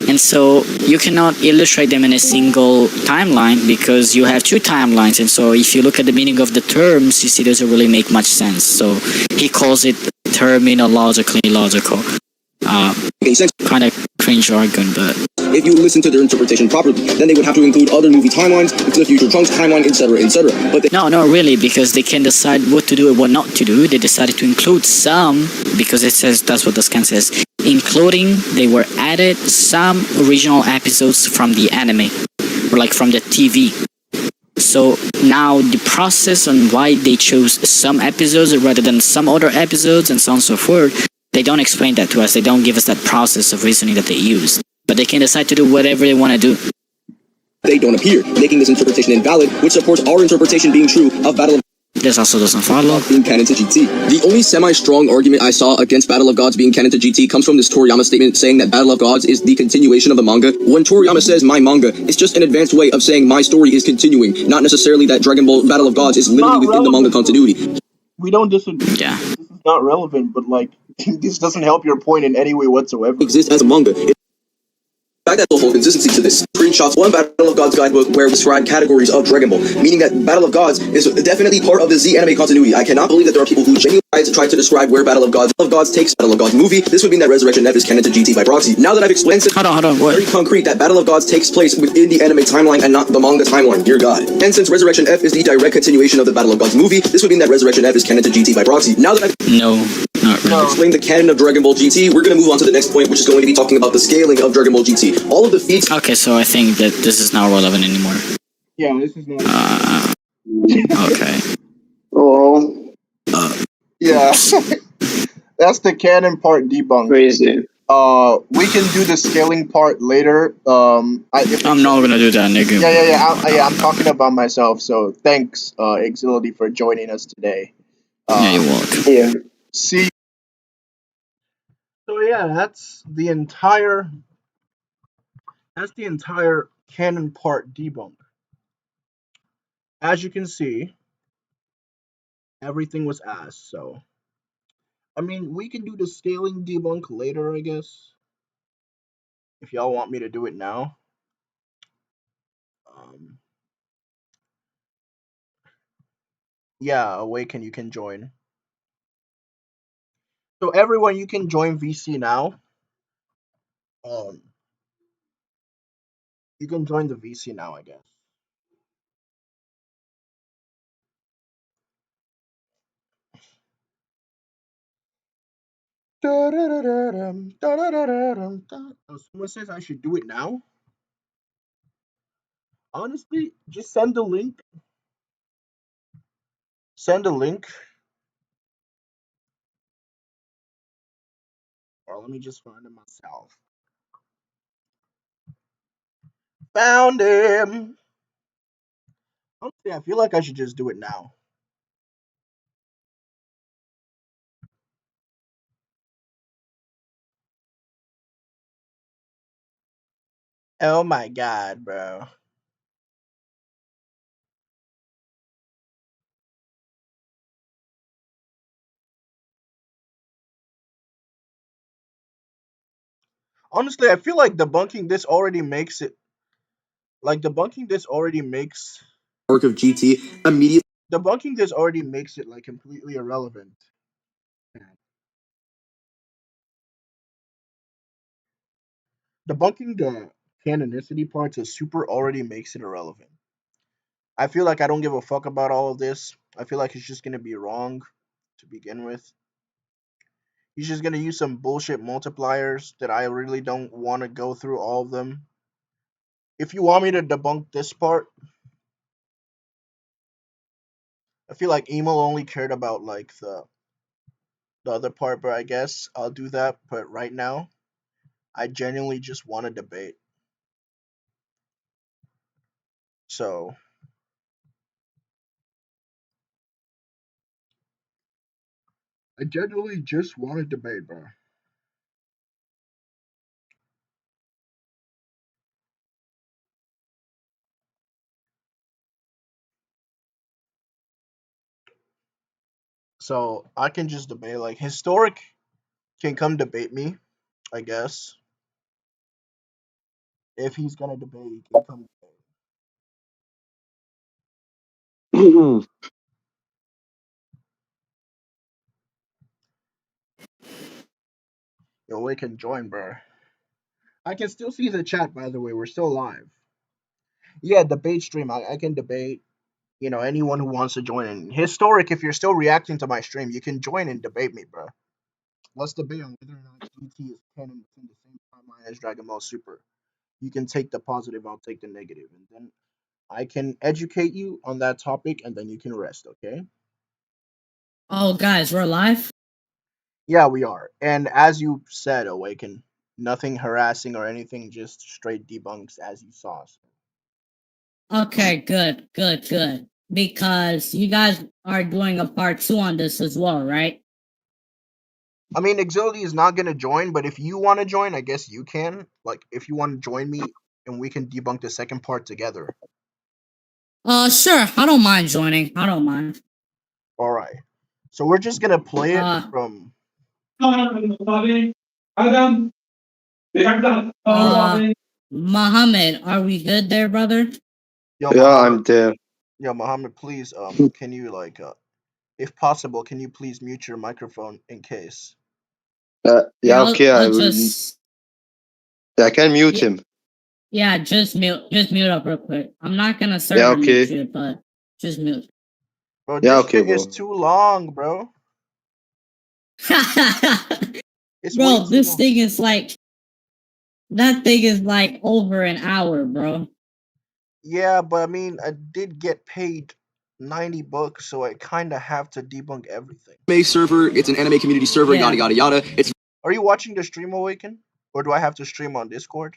And so you cannot illustrate them in a single timeline because you have two timelines. And so if you look at the meaning of the terms, you see it doesn't really make much sense. So he calls it terminologically illogical. Kind of cringe jargon, but If you listen to their interpretation properly, then they would have to include other movie timelines, include future Trunks timeline, etc., etc. But no, really, because they can decide what to do and what not to do. They decided to include some because it says that's what the scan says, including they were added some original episodes from the anime or like from the TV. So now the process on why they chose some episodes rather than some other episodes and so on and so forth, they don't explain that to us. They don't give us that process of reasoning that they use. But they can decide to do whatever they want to do. they don't appear, making this interpretation invalid, which supports our interpretation being true of Battle of This also doesn't follow. being canon to GT. The only semi-strong argument I saw against Battle of Gods being canon to GT comes from this Toriyama statement saying that Battle of Gods is the continuation of the manga. When Toriyama says my manga, it's just an advanced way of saying my story is continuing, not necessarily that Dragon Ball Battle of Gods is literally within the manga continuity. We don't disagree. Yeah. This is not relevant, but like this doesn't help your point in any way whatsoever. It exists as a manga. In fact, that's the whole consistency to this. Screenshots one Battle of Gods guidebook where we describe categories of Dragon Ball, meaning that Battle of Gods is definitely part of the Z anime continuity. I cannot believe that there are people who genuinely try to describe where Battle of Gods takes Battle of Gods movie. This would mean that Resurrection F is canon to GT by proxy. Now that I've explained it, Hold on. What? very concrete that Battle of Gods takes place within the anime timeline and not the manga timeline. Dear God. And since Resurrection F is the direct continuation of the Battle of Gods movie, this would mean that Resurrection F is canon to GT by proxy. Now that I've No, not really. explained the canon of Dragon Ball GT, we're going to move on to the next point, which is going to be talking about the scaling of Dragon Ball GT. All of the feats Okay, so I think that this is not relevant anymore. Yeah, this is not. Okay. Oh, Yeah. That's the canon part debunked. Crazy. We can do the scaling part later. I'm not gonna do that, nigga. I'm talking about myself. So thanks, Axility, for joining us today. Yeah, you're welcome. Yeah. See. So yeah, that's the entire canon part debunk. As you can see, everything was asked. So, I mean, we can do the scaling debunk later, I guess. If y'all want me to do it now. Yeah, Awaken, you can join. So everyone, you can join VC now. You can join the VC now, I guess. Someone says I should do it now. Honestly, just send the link. Send a link. Or let me just find it myself. Found him. Honestly, I feel like I should just do it now. Oh my god, bro. Honestly, I feel like debunking this already makes it. Debunking this already makes. Arc of GT immediately. Debunking this already makes it like completely irrelevant. Debunking the canonicity parts of super already makes it irrelevant. I feel like I don't give a fuck about all of this. I feel like it's just gonna be wrong to begin with. He's just gonna use some bullshit multipliers that I really don't want to go through all of them. If you want me to debunk this part, I feel like Emo only cared about like the other part, but I guess I'll do that. But right now, I genuinely just want to debate. So I genuinely just want to debate, bro. So I can just debate. Like historic can come debate me, I guess. If he's gonna debate, he can come debate. Yo, we can join, bro. I can still see the chat, by the way. We're still live. Yeah, debate stream. I can debate. Anyone who wants to join in. Historic, if you're still reacting to my stream, you can join and debate me, bro. Let's debate on whether or not GT is canon within the same timeline as Dragon Ball Super. You can take the positive, I'll take the negative, and then I can educate you on that topic, and then you can rest, okay? Oh, guys, we're live? Yeah, we are. And as you said, Awaken, nothing harassing or anything, just straight debunks as you saw. Okay, good. Because you guys are doing a part 2 on this as well, right? I mean, Axility is not going to join, but if you want to join, I guess you can. Like, if you want to join me, and we can debunk the second part together. Sure. I don't mind joining. I don't mind. All right. So we're just going to play it from... Mohammed, are we good there, brother? Yo, Yeah, Muhammad, I'm there. Yo, Muhammad, please, can you, like, if possible, can you please mute your microphone in case? Yeah, I'll, okay, I I'll will. just... I can mute Yeah. him. Yeah, just mute up real quick. I'm not gonna Yeah, server mute okay. you, but just mute. Bro, Yeah, this okay, thing is bro. too long, bro. It's way Bro, too this long. thing is like... That thing is like over an hour, bro. Yeah, but I mean, I did get paid 90 books, so I kind of have to debunk everything. Anime server, it's an anime community server, Yeah. yada yada yada. It's Are you watching the stream, Awaken? Or do I have to stream on Discord?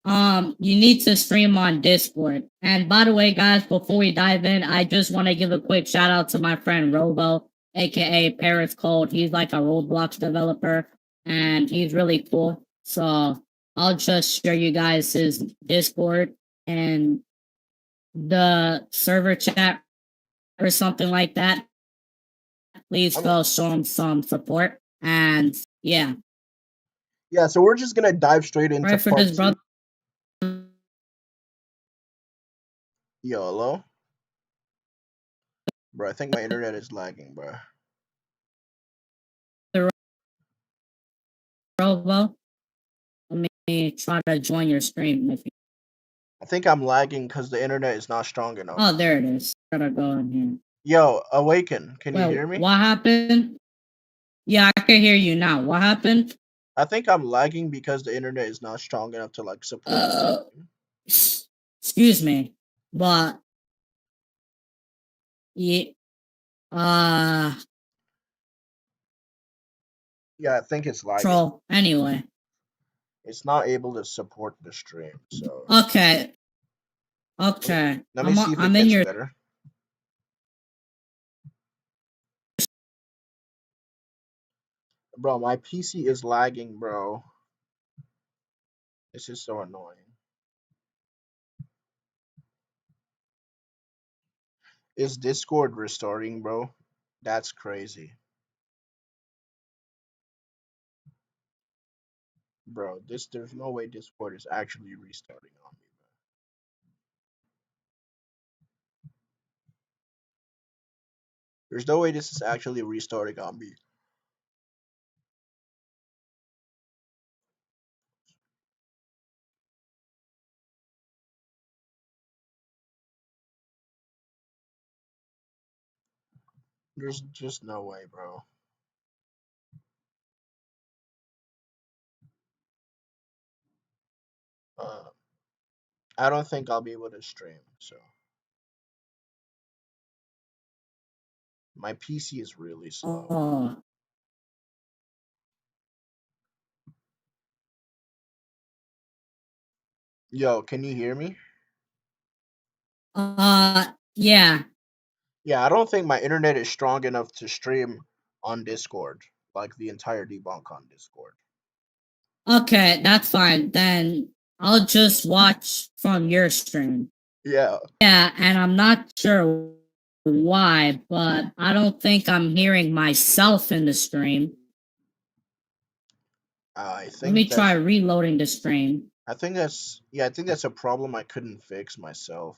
You need to stream on Discord. And by the way, guys, before we dive in, I just want to give a quick shout out to my friend Robo, aka Paris Cold. He's like a Roblox developer, and he's really cool. So I'll just share you guys his Discord and the server chat or something like that. Please go show him some support. And yeah. Yeah, so we're just gonna dive straight into Right for part this, brother. 2. Yo, hello? Bro, I think my internet is lagging, bro. Robo, let me try to join your stream. I think I'm lagging because the internet is not strong enough. Oh, there it is. Gotta go in here. Yo, Awaken, can you Well, hear me? what happened? Yeah, I can hear you now. What happened? I think I'm lagging because the internet is not strong enough to like support Excuse me, but yeah, yeah, I think it's lagging. troll. Anyway, It's not able to support the stream, so okay. let me see if I'm it in gets your. better. Bro, my PC is lagging, bro. This is so annoying. Is Discord restarting, bro? That's crazy. Bro, there's no way Discord is actually restarting on me, bro. There's no way this is actually restarting on me. There's just no way, bro. I don't think I'll be able to stream, so. My PC is really slow. Oh, Yo, can you hear me? yeah. Yeah, I don't think my internet is strong enough to stream on Discord, like the entire debunk on Discord. Okay, that's fine. Then I'll just watch from your stream. Yeah. Yeah, and I'm not sure why, but I don't think I'm hearing myself in the stream. Let me try reloading the stream. I think that's a problem I couldn't fix myself,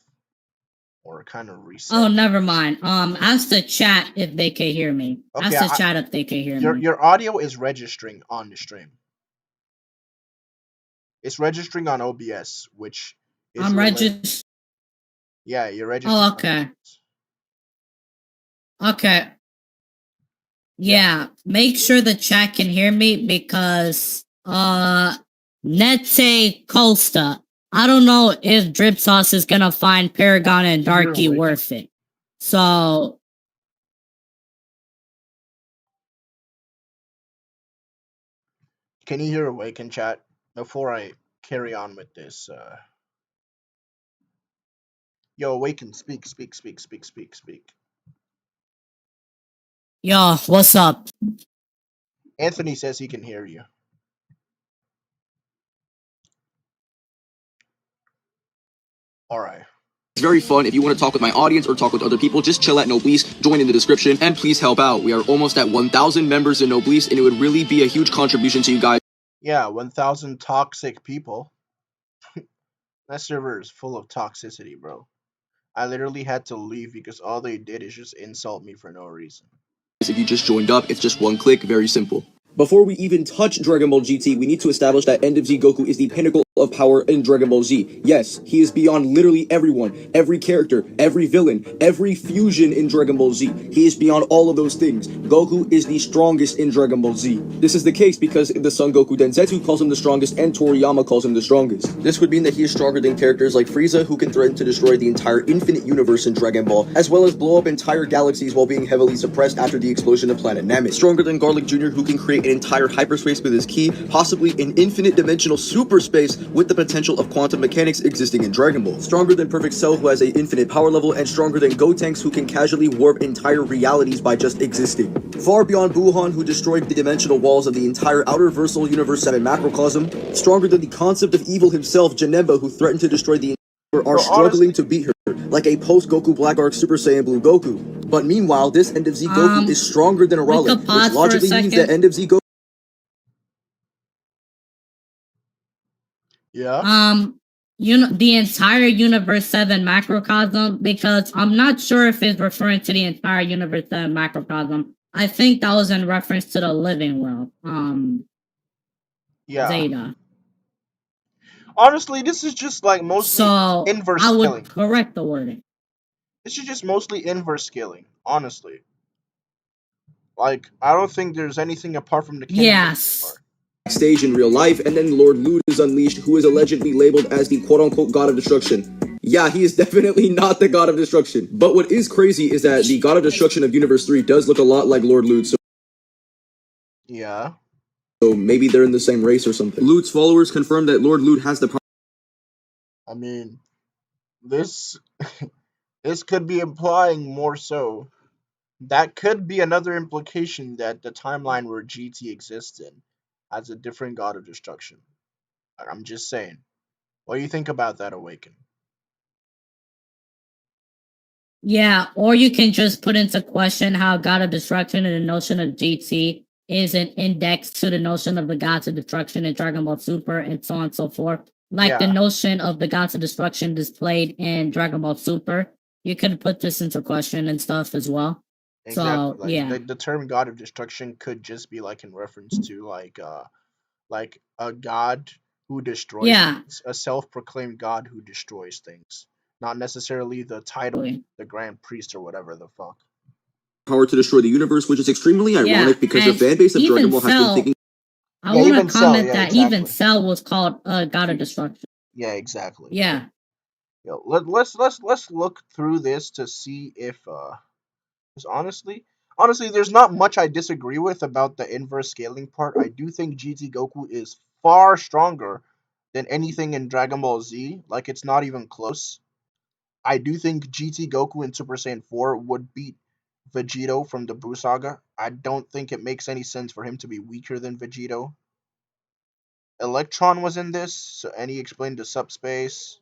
or kind of reset. Oh, never mind. Ask the chat if they can hear me. Okay, Ask the chat if they can hear me. Your audio is registering on the stream. It's registering on OBS, which is I'm registered. Yeah, you're registered. Oh, okay. Okay. Yeah, make sure the chat can hear me because Nete Costa. I don't know if Drip Sauce is gonna find Paragon and Darky worth it. So can you hear Awaken chat before I carry on with this? Yo, Awaken, speak. Yo, what's up? Anthony says he can hear you. Alright. It's very fun. If you want to talk with my audience or talk with other people, just chill at Noblesse, join in the description, and please help out. We are almost at 1,000 members in Noblesse, and it would really be a huge contribution to you guys. Yeah, 1,000 toxic people. That server is full of toxicity, bro. I literally had to leave because all they did is just insult me for no reason. If you just joined up, it's just one click, very simple. Before we even touch Dragon Ball GT, we need to establish that End of Z Goku is the pinnacle of of power in Dragon Ball Z. Yes, he is beyond literally everyone, every character, every villain, every fusion in Dragon Ball Z. He is beyond all of those things. Goku is the strongest in Dragon Ball Z. This is the case because the Son Goku Densetsu calls him the strongest and Toriyama calls him the strongest. This would mean that he is stronger than characters like Frieza, who can threaten to destroy the entire infinite universe in Dragon Ball, as well as blow up entire galaxies while being heavily suppressed after the explosion of planet Namek. Stronger than Garlic Jr., who can create an entire hyperspace with his ki, possibly an infinite dimensional super space with the potential of quantum mechanics existing in Dragon Ball. Stronger than Perfect Cell, who has an infinite power level, and stronger than Gotenks, who can casually warp entire realities by just existing. Far beyond Buhan, who destroyed the dimensional walls of the entire Outerversal Universe 7 macrocosm. Stronger than the concept of evil himself, Janemba, who threatened to destroy the are struggling to beat her, like a post-Goku Black Arc Super Saiyan Blue Goku. But meanwhile, this End of Z Goku is stronger than a relic, which logically means that End of Z Goku... Yeah. The entire Universe 7 macrocosm, because I'm not sure if it's referring to the entire Universe 7 macrocosm. I think that was in reference to the living world. Yeah. Zeta. Honestly, this is just like mostly inverse I would scaling. correct the wording. This is just mostly inverse scaling, honestly. Like, I don't think there's anything apart from the canon. Yes. Stage in real life, and then Lord Lute is unleashed, who is allegedly labeled as the quote-unquote God of Destruction. Yeah, he is definitely not the God of Destruction. But what is crazy is that the God of Destruction of Universe 3 does look a lot like Lord Lute, so yeah. So maybe they're in the same race or something. Lute's followers confirm that Lord Lute has the power. I mean, this this could be implying more so. That could be another implication that the timeline where GT exists in has a different God of Destruction. I'm just saying. What do you think about that, Awaken? Yeah, or you can just put into question how God of Destruction and the notion of GT is an index to the notion of the gods of destruction in Dragon Ball Super and so on and so forth. Like the notion of the gods of destruction displayed in Dragon Ball Super. You could put this into question and stuff as well. Exactly. So, like, yeah. The term God of Destruction could just be like in reference to like a god who destroys things, a self-proclaimed god who destroys things. Not necessarily the title, the Grand Priest or whatever the fuck. Power to destroy the universe, which is extremely ironic because the fan base of Dragon Ball has been thinking. I want to comment that even Cell was called God of Destruction. Yeah, exactly. Yeah. Yo, let's look through this to see if because honestly, there's not much I disagree with about the inverse scaling part. I do think GT Goku is far stronger than anything in Dragon Ball Z. Like, it's not even close. I do think GT Goku in Super Saiyan 4 would beat Vegito from the Buu Saga. I don't think it makes any sense for him to be weaker than Vegito. Electron was in this, and he explained the subspace.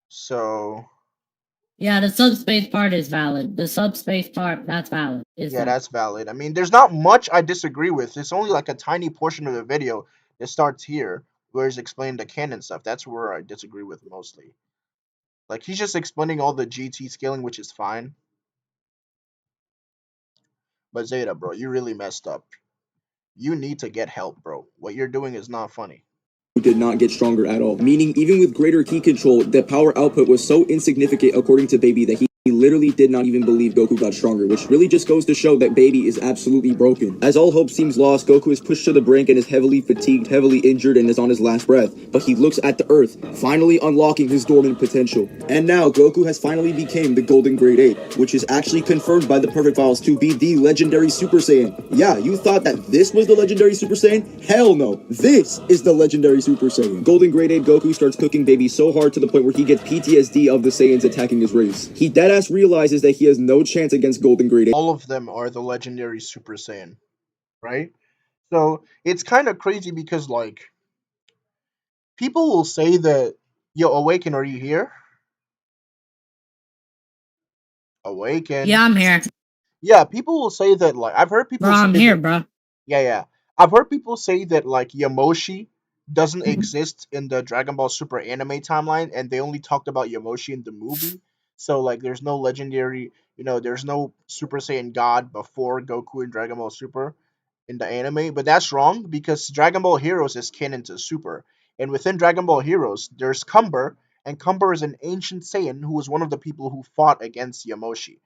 So... yeah, the subspace part is valid. The subspace part, that's valid. That's valid. I mean, there's not much I disagree with. It's only like a tiny portion of the video that starts here, where he's explaining the canon stuff. That's where I disagree with mostly. Like, he's just explaining all the GT scaling, which is fine. But Zeta, bro, you really messed up. You need to get help, bro. What you're doing is not funny. Did not get stronger at all. Meaning, even with greater ki control, the power output was so insignificant, according to Baby, that he literally did not even believe Goku got stronger, which really just goes to show that Baby is absolutely broken. As all hope seems lost, Goku is pushed to the brink and is heavily fatigued, heavily injured, and is on his last breath. But he looks at the Earth, finally unlocking his dormant potential. And now, Goku has finally become the Golden Grade 8, which is actually confirmed by the Perfect Files to be the legendary Super Saiyan. Yeah, you thought that this was the legendary Super Saiyan? Hell no! This is the legendary Super Saiyan. Golden Grade 8 Goku starts cooking Baby so hard to the point where he gets PTSD of the Saiyans attacking his race. He deadass realizes that he has no chance against Golden Grade 8. All of them are the legendary Super Saiyan, right? So it's kind of crazy because, like, people will say that, yo, Awaken, are you here? Awaken. Yeah, I'm here. Yeah, people will say that, like, I've heard people Bro, say I'm here, that, bro. Yeah. I've heard people say that, like, Yamoshi doesn't exist in the Dragon Ball Super anime timeline, and they only talked about Yamoshi in the movie. So, like, there's no legendary, there's no Super Saiyan God before Goku in Dragon Ball Super in the anime. But that's wrong, because Dragon Ball Heroes is canon to Super. And within Dragon Ball Heroes, there's Cumber, and Cumber is an ancient Saiyan who was one of the people who fought against Yamoshi.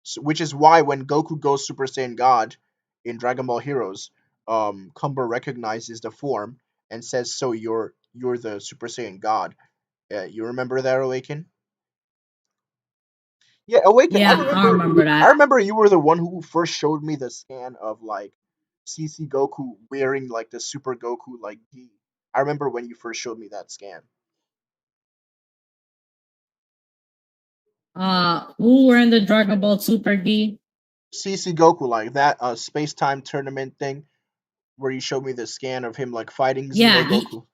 So, which is why when Goku goes Super Saiyan God in Dragon Ball Heroes, Cumber recognizes the form and says, "So you're the Super Saiyan God." You remember that, Awaken? Yeah, Awaken. Yeah, I remember I that. remember you were the one who first showed me the scan of like CC Goku wearing like the Super Goku like gi. I remember when you first showed me that scan. Who were in the Dragon Ball Super gi? CC Goku, like that space time tournament thing where you showed me the scan of him like fighting Xeno Goku.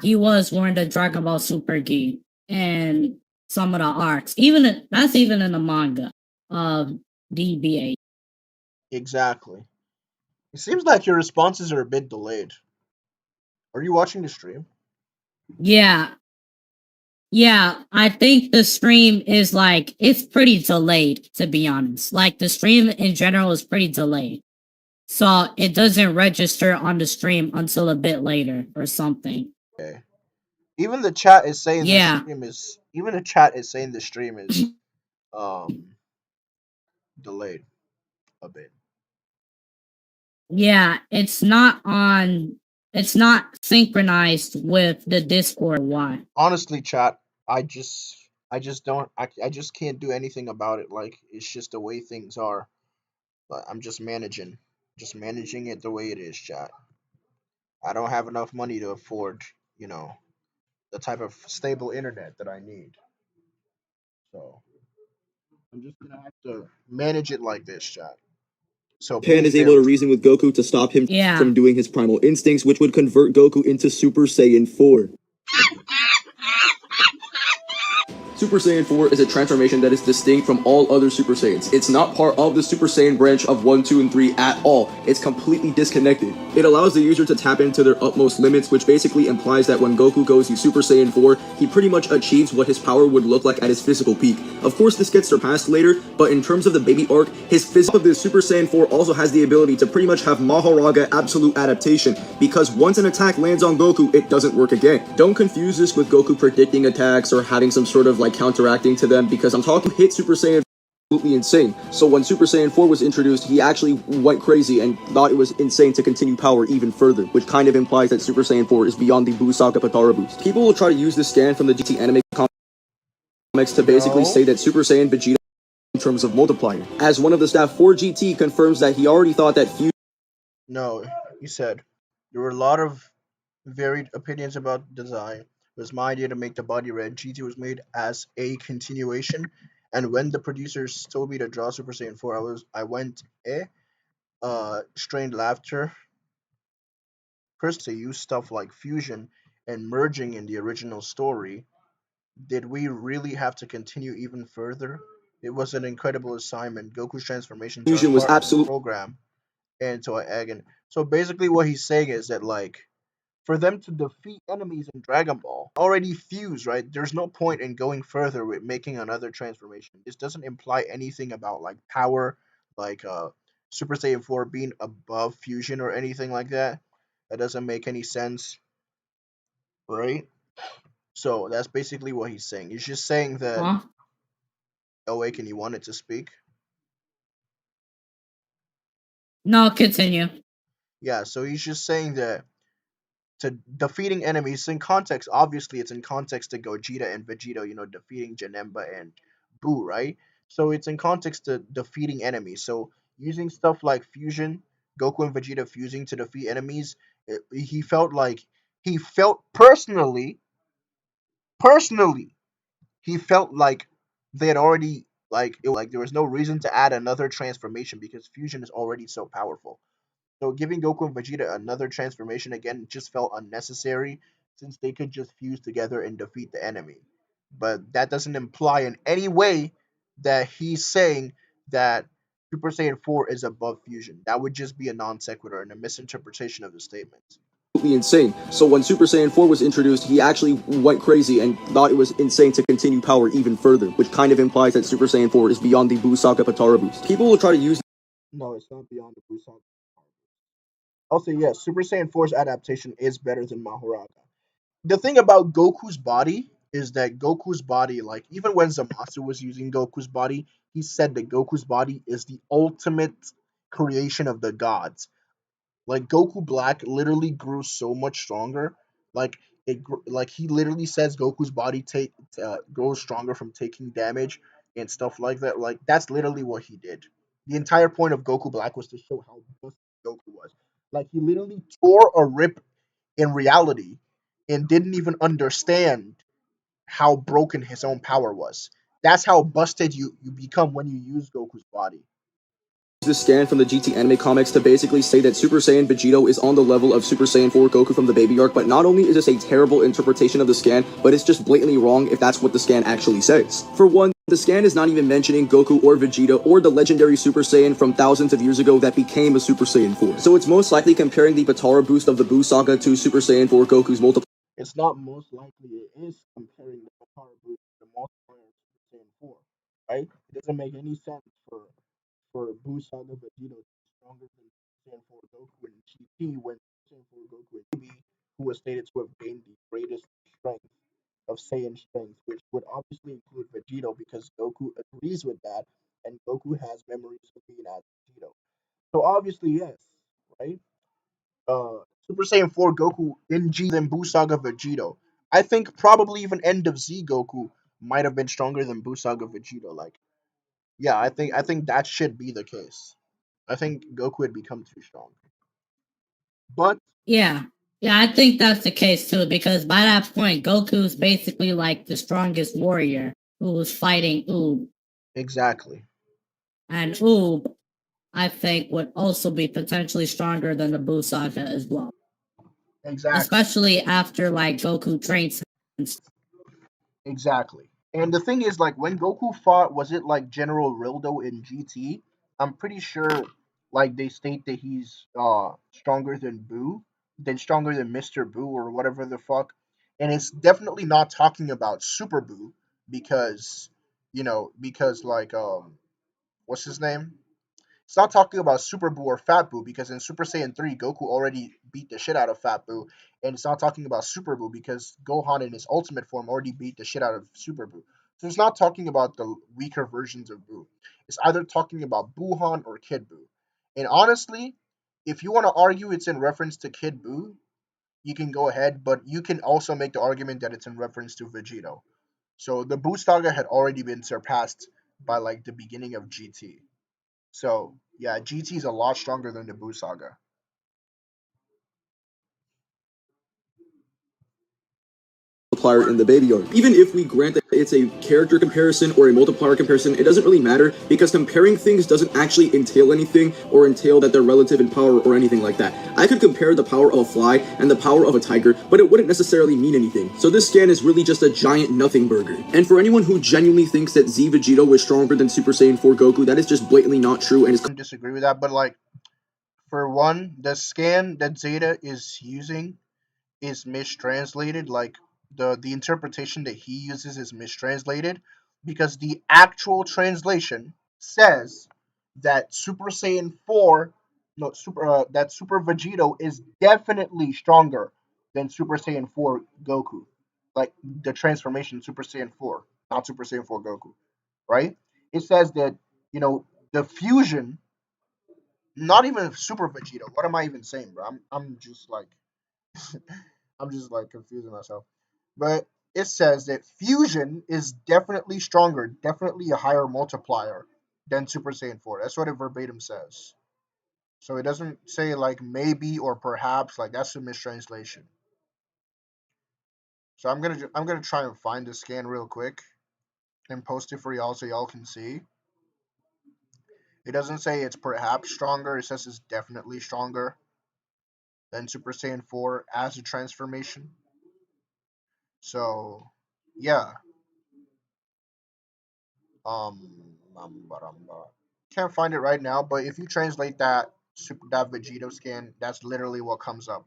He was wearing the Dragon Ball Super gi and some of the arcs. That's even in the manga of DBA. Exactly. It seems like your responses are a bit delayed. Are you watching the stream? Yeah. Yeah, I think the stream is like, it's pretty delayed, to be honest. Like, the stream in general is pretty delayed. So it doesn't register on the stream until a bit later or something. Okay. Even the chat is saying Yeah. the stream is um delayed a bit. Yeah, it's not synchronized with the Discord. Why? Honestly, chat, I just can't do anything about it. Like it's just the way things are. But I'm just managing it the way it is, chat. I don't have enough money to afford, you know, the type of stable internet that I need. So I'm just gonna have to manage it like this, chat. So Pan please is bear able to with me. reason with Goku to stop him Yeah. from doing his primal instincts, which would convert Goku into Super Saiyan 4. Super Saiyan 4 is a transformation that is distinct from all other Super Saiyans. It's not part of the Super Saiyan branch of 1, 2, and 3 at all. It's completely disconnected. It allows the user to tap into their utmost limits, which basically implies that when Goku goes to Super Saiyan 4, he pretty much achieves what his power would look like at his physical peak. Of course, this gets surpassed later, but in terms of the baby arc, his physical of the Super Saiyan 4 also has the ability to pretty much have Maharaga absolute adaptation, because once an attack lands on Goku, it doesn't work again. Don't confuse this with Goku predicting attacks or having some sort of like counteracting to them, because I'm talking hit Super Saiyan absolutely insane. So when Super Saiyan 4 was introduced, he actually went crazy and thought it was insane to continue power even further, which kind of implies that Super Saiyan 4 is beyond the Buu Saga Patara boost. People will try to use this scan from the GT anime comics to basically say that Super Saiyan Vegeta in terms of multiplier. As one of the staff for GT confirms that he already thought that No, you said there were a lot of varied opinions about design. It was my idea to make the body red. GT was made as a continuation, and when the producers told me to draw Super Saiyan 4, I went strained laughter. Personally, they use stuff like fusion and merging in the original story. Did we really have to continue even further? It was an incredible assignment. Goku's transformations are fusion was part of the absolute. program. And so again, so basically what he's saying is that like for them to defeat enemies in Dragon Ball, already fused, right? There's no point in going further with making another transformation. This doesn't imply anything about like power, like Super Saiyan 4 being above fusion or anything like that. That doesn't make any sense, right? So that's basically what he's saying. He's just saying that Huh? Awaken, you wanted to speak? No, continue. Yeah, so he's just saying that to defeating enemies in context, obviously it's in context to Gogeta and Vegeta, defeating Janemba and Buu, right? So it's in context to defeating enemies. So using stuff like fusion, Goku and Vegeta fusing to defeat enemies, he felt personally, he felt like they had already like there was no reason to add another transformation because fusion is already so powerful. So giving Goku and Vegeta another transformation again just felt unnecessary since they could just fuse together and defeat the enemy. But that doesn't imply in any way that he's saying that Super Saiyan 4 is above fusion. That would just be a non sequitur and a misinterpretation of the statement. Insane. So when Super Saiyan 4 was introduced, he actually went crazy and thought it was insane to continue power even further, which kind of implies that Super Saiyan 4 is beyond the Buu Saga Patara boost. People will try to use. No, it's not beyond the Buu Saga. I'll say yes. Super Saiyan 4's adaptation is better than Mahoraga. The thing about Goku's body is that Goku's body, like even when Zamasu was using Goku's body, he said that Goku's body is the ultimate creation of the gods. Like Goku Black literally grew so much stronger. Like like he literally says Goku's body grows stronger from taking damage and stuff like that. Like that's literally what he did. The entire point of Goku Black was to show how busted Goku was. Like he literally tore a rip in reality and didn't even understand how broken his own power was. That's how busted you become when you use Goku's body. This scan from the GT anime comics to basically say that Super Saiyan Vegito is on the level of Super Saiyan 4 Goku from the baby arc, but not only is this a terrible interpretation of the scan, but it's just blatantly wrong if that's what the scan actually says. For one, the scan is not even mentioning Goku or Vegeta or the legendary Super Saiyan from thousands of years ago that became a Super Saiyan 4. So it's most likely comparing the Potara boost of the Buu saga to Super Saiyan 4 Goku's multiple. It's not most likely, it is comparing the Potara boost to the multiplier of Super Saiyan 4, right? It doesn't make any sense for Buu Saga Vegito to be stronger than Saiyan 4 Goku and GT when Saiyan 4 Goku and Chibi, who was stated to have gained the greatest strength of Saiyan strength, which would obviously include Vegito because Goku agrees with that, and Goku has memories of being as Vegito. So obviously, yes, right? Super Saiyan 4 Goku in G than Buu Saga Vegito. I think probably even End of Z Goku might have been stronger than Buu Saga Vegito. Like, yeah, I think that should be the case. I think Goku had become too strong. But Yeah. Yeah, I think that's the case too, because by that point, Goku's basically like the strongest warrior who was fighting Oob. exactly. And Oob, I think, would also be potentially stronger than the Buu Saga as well. Exactly. Especially after like Goku trains him. Exactly. And the thing is, like, when Goku fought, was it like General Rildo in GT? I'm pretty sure, like, they state that he's stronger than Boo, then stronger than Mr. Boo or whatever the fuck. And it's definitely not talking about Super Boo because, because like what's his name? It's not talking about Super Boo or Fat Boo because in Super Saiyan 3, Goku already beat the shit out of Fat Boo. And it's not talking about Super Boo because Gohan in his ultimate form already beat the shit out of Super Boo. So it's not talking about the weaker versions of Boo. It's either talking about Buuhan or Kid Boo. And honestly, if you want to argue it's in reference to Kid Boo, you can go ahead, but you can also make the argument that it's in reference to Vegito. So the Boo saga had already been surpassed by like the beginning of GT. So yeah, GT is a lot stronger than the Buu saga. Multiplier in the baby arc. Even if we grant that it's a character comparison or a multiplier comparison, it doesn't really matter because comparing things doesn't actually entail anything or entail that they're relative in power or anything like that. I could compare the power of a fly and the power of a tiger, but it wouldn't necessarily mean anything. So this scan is really just a giant nothing burger. And for anyone who genuinely thinks that Z Vegito was stronger than Super Saiyan 4 Goku, that is just blatantly not true and is... I disagree with that, but like for one, the scan that Zeta is using is mistranslated. Like the interpretation that he uses is mistranslated because the actual translation says that Super Saiyan 4 no super that Super Vegito is definitely stronger than Super Saiyan 4 Goku. Like the transformation Super Saiyan 4, not Super Saiyan 4 Goku, right? It says that, the fusion, not even Super Vegito. What am I even saying, bro? I'm just like I'm just like confusing myself. But it says that fusion is definitely stronger, definitely a higher multiplier than Super Saiyan 4. That's what it verbatim says. So it doesn't say like maybe or perhaps, like that's a mistranslation. So I'm gonna try and find the scan real quick and post it for y'all so y'all can see. It doesn't say it's perhaps stronger, it says it's definitely stronger than Super Saiyan 4 as a transformation. So yeah. Can't find it right now, but if you translate that Vegito scan, that's literally what comes up.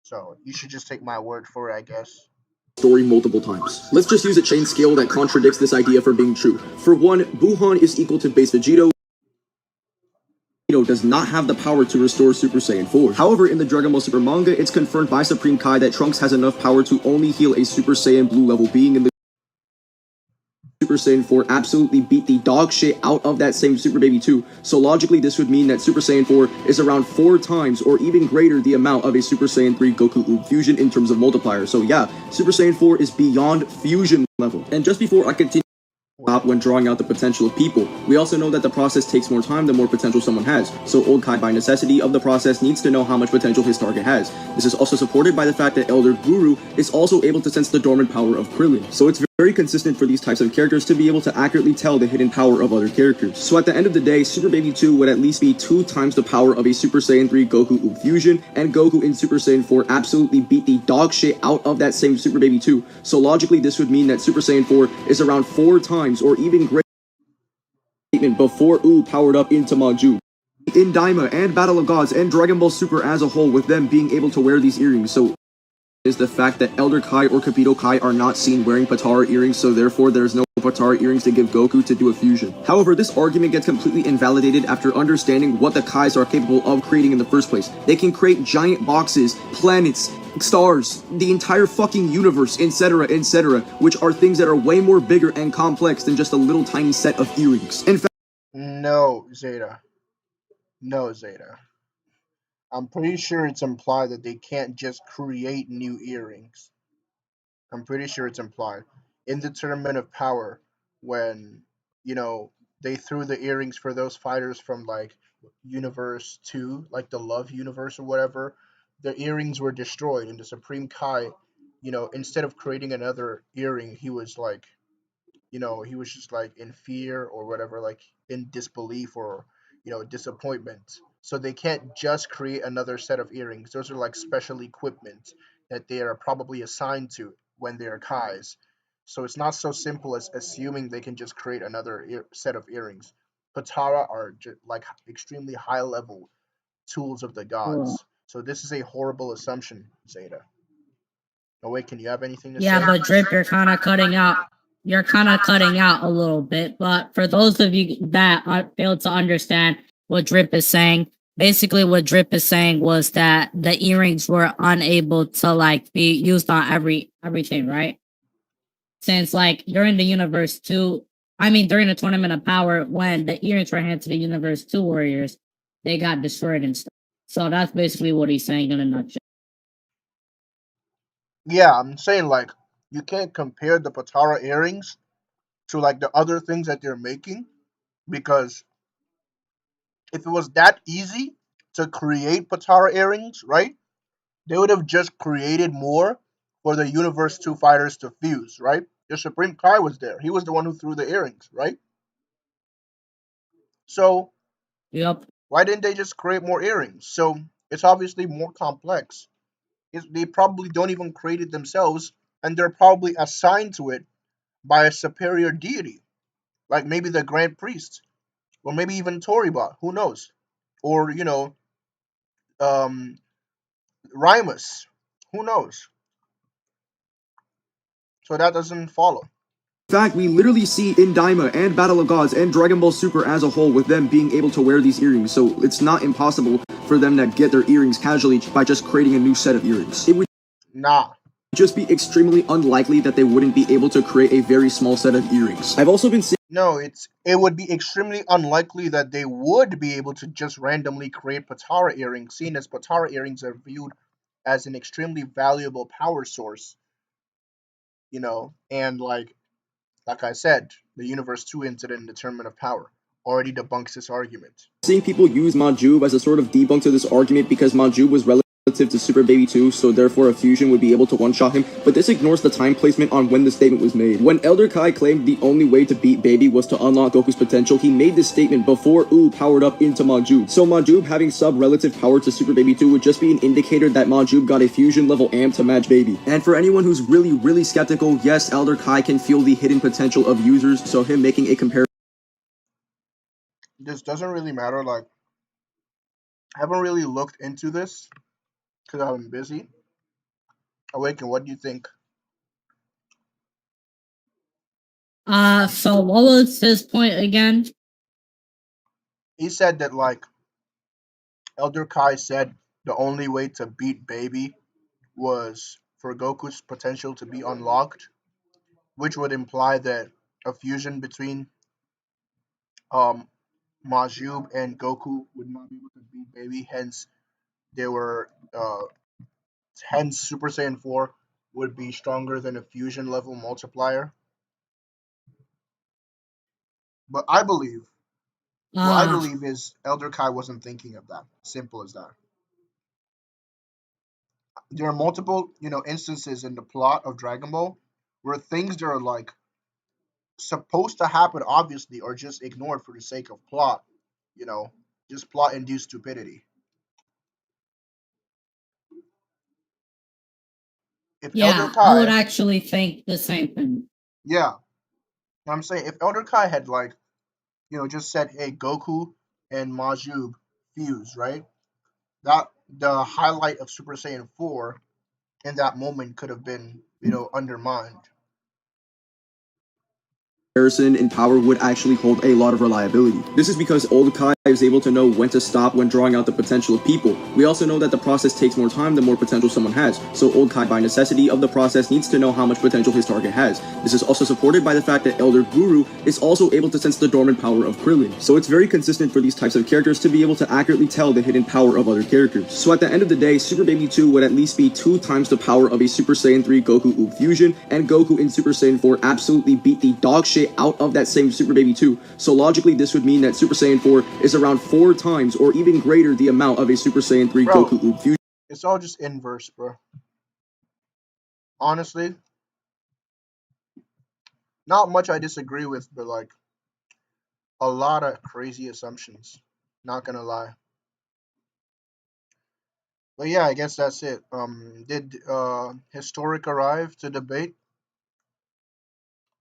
So you should just take my word for it, I guess. Story multiple times. Let's just use a chain scale that contradicts this idea for being true. For one, Buuhan is equal to base Vegito Vegito does not have the power to restore Super Saiyan 4. However, in the Dragon Ball Super manga, it's confirmed by Supreme Kai that Trunks has enough power to only heal a Super Saiyan Blue level being in the Super Saiyan 4 absolutely beat the dog shit out of that same Super Baby 2, so logically this would mean that Super Saiyan 4 is around 4 times or even greater the amount of a Super Saiyan 3 Goku Oob fusion in terms of multiplier. So yeah, Super Saiyan 4 is beyond fusion level. And just before I continue when drawing out the potential of people, we also know that the process takes more time the more potential someone has, so Old Kai by necessity of the process needs to know how much potential his target has. This is also supported by the fact that Elder Guru is also able to sense the dormant power of Krillin, so it's very consistent for these types of characters to be able to accurately tell the hidden power of other characters. So at the end of the day, Super Baby 2 would at least be 2 times the power of a Super Saiyan 3 Goku Oob fusion, and Goku in Super Saiyan 4 absolutely beat the dog shit out of that same Super Baby 2, so logically this would mean that Super Saiyan 4 is around 4 times or even greater before Oob powered up into Majub. In Daima and Battle of Gods and Dragon Ball Super as a whole, with them being able to wear these earrings, so is the fact that Elder Kai or Capito Kai are not seen wearing Patara earrings, so therefore there's no Patara earrings to give Goku to do a fusion. However, this argument gets completely invalidated after understanding what the Kais are capable of creating in the first place. They can create giant boxes, planets, stars, the entire fucking universe, etc., etc., which are things that are way more bigger and complex than just a little tiny set of earrings. In fact, No, Zeta. No, Zeta. I'm pretty sure it's implied that they can't just create new earrings. I'm pretty sure it's implied. In the Tournament of Power, when, they threw the earrings for those fighters from, like, Universe 2, like the Love Universe or whatever, the earrings were destroyed, and the Supreme Kai, instead of creating another earring, he was like, he was just like in fear or whatever, like in disbelief or, disappointment. So they can't just create another set of earrings. Those are like special equipment that they are probably assigned to when they are Kais. So it's not so simple as assuming they can just create another set of earrings. Patara are like extremely high level tools of the gods. So this is a horrible assumption, Zeta. Oh wait, can you have anything to say? Yeah, but Drip, you're kind of cutting out. You're kind of cutting out a little bit. But for those of you that failed to understand what Drip is saying, basically what Drip is saying was that the earrings were unable to like be used on everything, right? Since like during the Universe 2, during the Tournament of Power, when the earrings were handed to the Universe 2 warriors, they got destroyed and stuff. So that's basically what he's saying in a nutshell. Yeah, I'm saying like you can't compare the Patara earrings to like the other things that they're making, because if it was that easy to create Patara earrings, right? They would have just created more for the Universe 2 fighters to fuse, right? The Supreme Kai was there. He was the one who threw the earrings, right? So Yep. why didn't they just create more earrings? So it's obviously more complex. They probably don't even create it themselves, and they're probably assigned to it by a superior deity, like maybe the Grand Priest, or maybe even Toriyama. Who knows? Or um, Rymus. Who knows? So that doesn't follow. in fact, we literally see in Daima and Battle of Gods and Dragon Ball Super as a whole with them being able to wear these earrings, so it's not impossible for them to get their earrings casually by just creating a new set of earrings. It would just be extremely unlikely that they wouldn't be able to create a very small set of earrings. I've also been seeing it would be extremely unlikely that they would be able to just randomly create Patara earrings, seeing as Patara earrings are viewed as an extremely valuable power source, and like I said, the Universe 2 incident in the Tournament of Power already debunks this argument. seeing people use Majub as a sort of debunk to this argument because Majub was relative to Super Baby 2, so therefore a fusion would be able to one-shot him, but this ignores the time placement on when the statement was made. When Elder Kai claimed the only way to beat Baby was to unlock Goku's potential, he made this statement before Oob powered up into Majub. So Majub having sub-relative power to Super Baby 2 would just be an indicator that Majub got a fusion level amp to match Baby. And for anyone who's really, really skeptical, yes, Elder Kai can feel the hidden potential of users, so him making a comparison. This doesn't really matter, like, I haven't really looked into this because I've been busy. Awaken, what do you think? So what was his point again? He said that, like, Elder Kai said the only way to beat Baby was for Goku's potential to be unlocked, which would imply that a fusion between um, Majub and Goku would not be able to beat Baby. Hence, they were hence Super Saiyan 4 would be stronger than a fusion level multiplier. But what I believe is Elder Kai wasn't thinking of that. Simple as that. There are multiple, instances in the plot of Dragon Ball where things that are like supposed to happen obviously are just ignored for the sake of plot, you know, just plot induced stupidity. If Elder Yeah, I would Kai, actually think the same thing. yeah, I'm saying if Elder Kai had like, just said, "Hey, Goku and Majub fuse," right? That the highlight of Super Saiyan 4 in that moment could have been, undermined. Comparison in power would actually hold a lot of reliability. This is because old Kai is able to know when to stop when drawing out the potential of people. We also know that the process takes more time the more potential someone has, so old Kai by necessity of the process needs to know how much potential his target has. This is also supported by the fact that Elder Guru is also able to sense the dormant power of Krillin, so it's very consistent for these types of characters to be able to accurately tell the hidden power of other characters. So at the end of the day, Super Baby 2 would at least be 2 times the power of a Super Saiyan 3 Goku Oob fusion, and Goku in Super Saiyan 4 absolutely beat the dog shit out of that same Super Baby 2. So logically, this would mean that Super Saiyan 4 is around 4 times or even greater the amount of a Super Saiyan 3 Bro, Goku Oob fusion. it's all just inverse, bro. Honestly, not much I disagree with, but like a lot of crazy assumptions. Not gonna lie. But yeah, I guess that's it. Did Historic arrive to debate?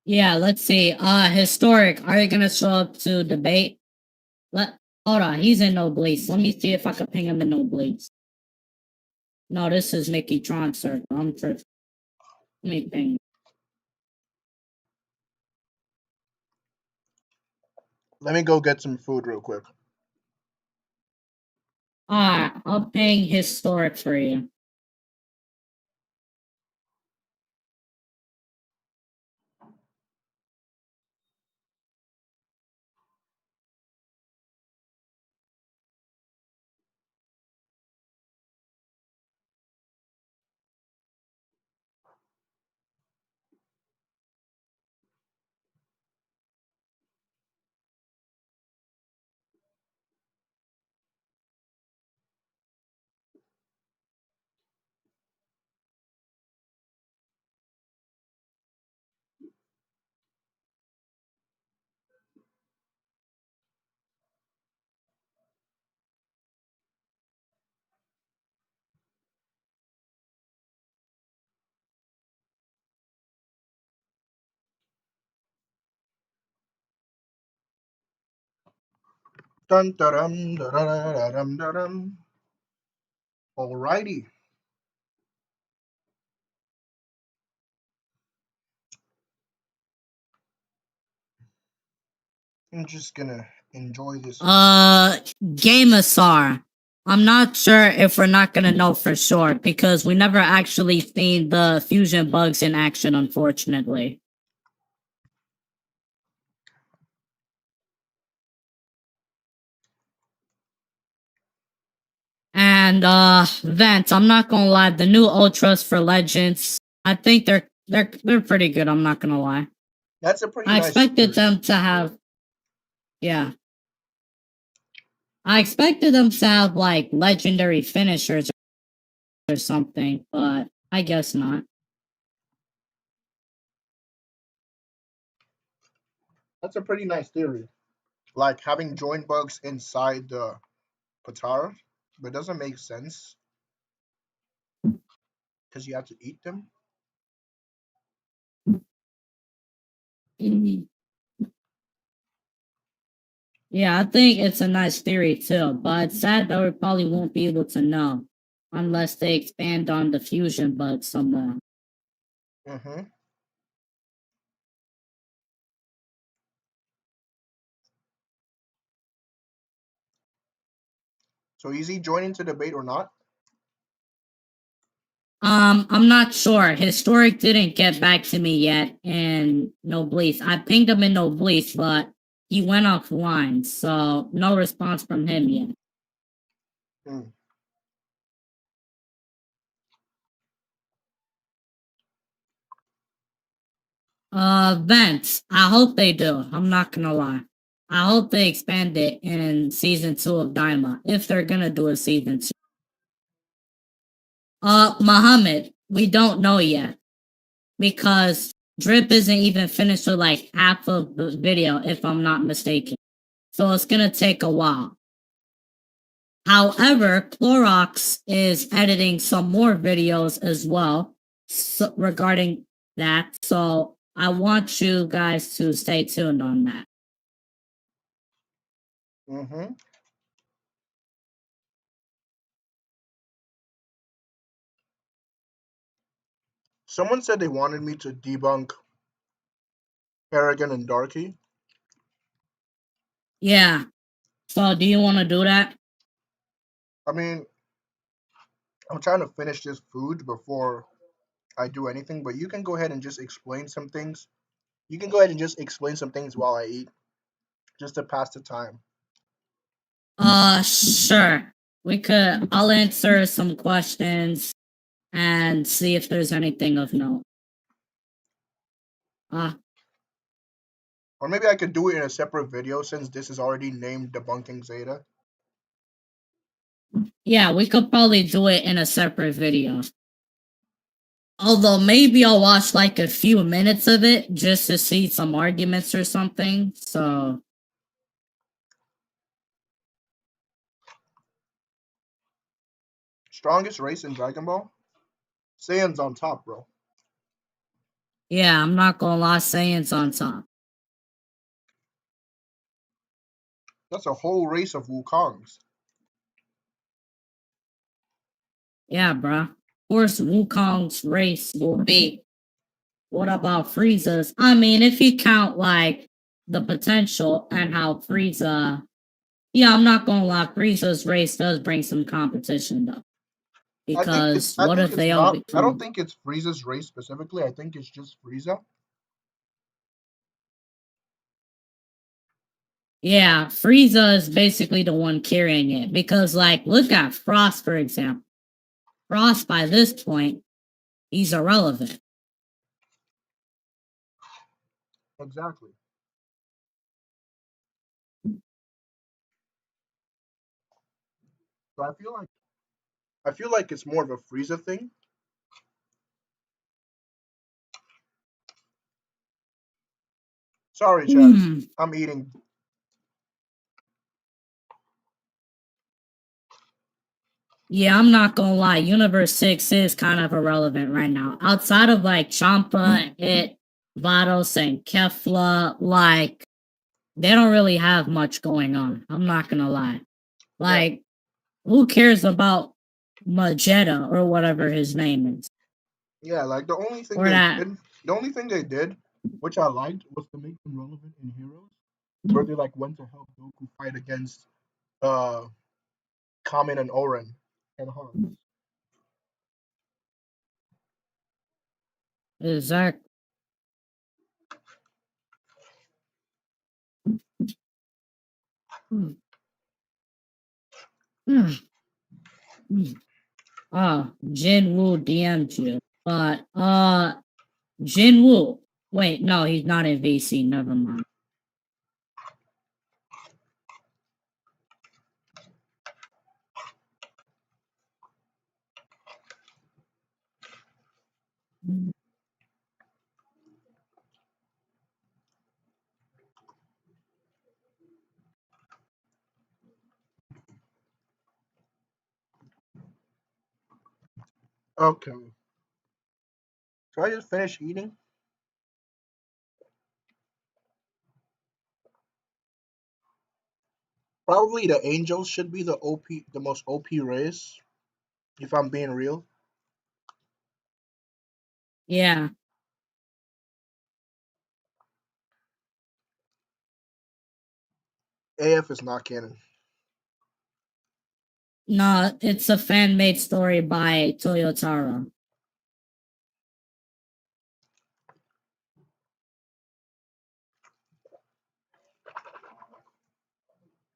Yeah, let's see. Historic, are you gonna show up to debate? Hold on, he's in No Bleeds. Let me see if I can ping him in No Bleeds. No, this is Mickey Tron, sir. I'm tripping. Let me ping. Let me go get some food real quick. Alright, I'll ping Historic for you. Dun, da-dum, da-da-da-dum, da-dum. Alrighty. I'm just gonna enjoy this. Gamasar. I'm not sure if we're not gonna know for sure because we never actually seen the fusion bugs in action, unfortunately. And Vent, I'm not gonna lie, the new ultras for Legends, I think they're pretty good, I'm not gonna lie. That's a pretty I nice expected theory. them to have yeah. I expected them to have like legendary finishers or something, but I guess not. That's a pretty nice theory. Like having joint bugs inside the Patara, but it doesn't make sense because you have to eat them. Mhm. Yeah, I think it's a nice theory too, but it's sad that we probably won't be able to know unless they expand on the fusion bug some more. Mm-hmm. So is he joining to debate or not? I'm not sure. Historic didn't get back to me yet, and Noblesse. I pinged him in Noblesse, but he went offline, so no response from him yet. Hmm. Vents. I hope they do. I'm not gonna lie. I hope they expand it in season 2 of Daima, if they're gonna do a season 2. Muhammad, we don't know yet. Because Drip isn't even finished with like half of the video, if I'm not mistaken. So it's gonna take a while. However, Clorox is editing some more videos as well regarding that. So I want you guys to stay tuned on that. Mm-hmm. Someone said they wanted me to debunk Harrigan and Darky. Yeah. So do you want to do that? I mean, I'm trying to finish this food before I do anything, but you can go ahead and just explain some things. You can go ahead and just explain some things while I eat, just to pass the time. Sure. I'll answer some questions and see if there's anything of note. Or maybe I could do it in a separate video since this is already named Debunking Zeta. Yeah, we could probably do it in a separate video. Although maybe I'll watch like a few minutes of it just to see some arguments or something. So Strongest race in Dragon Ball? Saiyan's on top, bro. yeah, I'm not gonna lie, Saiyan's on top. That's a whole race of Wukongs. Yeah, bruh. Of course, Wukong's race will be. What about Frieza's? I mean, if you count like the potential and how Frieza, yeah, I'm not gonna lie, Frieza's race does bring some competition though. Because I what think if it's they all not I don't become? think it's Frieza's race specifically. I think it's just Frieza. Yeah, Frieza is basically the one carrying it because, like, look at Frost for example. Frost, by this point, he's irrelevant. Exactly. So I feel like it's more of a Frieza thing. Sorry, Chad. I'm eating. Yeah, I'm not gonna lie. Universe 6 is kind of irrelevant right now. Outside of like Champa, It, Vados, and Kefla, like, they don't really have much going on. I'm not gonna lie. Like, who cares about Magetta or whatever his name is? Yeah, like the only thing they did, which I liked, was to make them relevant in Heroes, where they like went to help Goku fight against uh Kamen and Oren and Hans. Exactly. Jin Woo DM'd you. But Jin Woo. Wait, no, he's not in VC, never mind. Okay. So I just finished eating. Probably the Angels should be the most OP race, if I'm being real. Yeah. AF is not canon. No, it's a fan-made story by Toyotaro.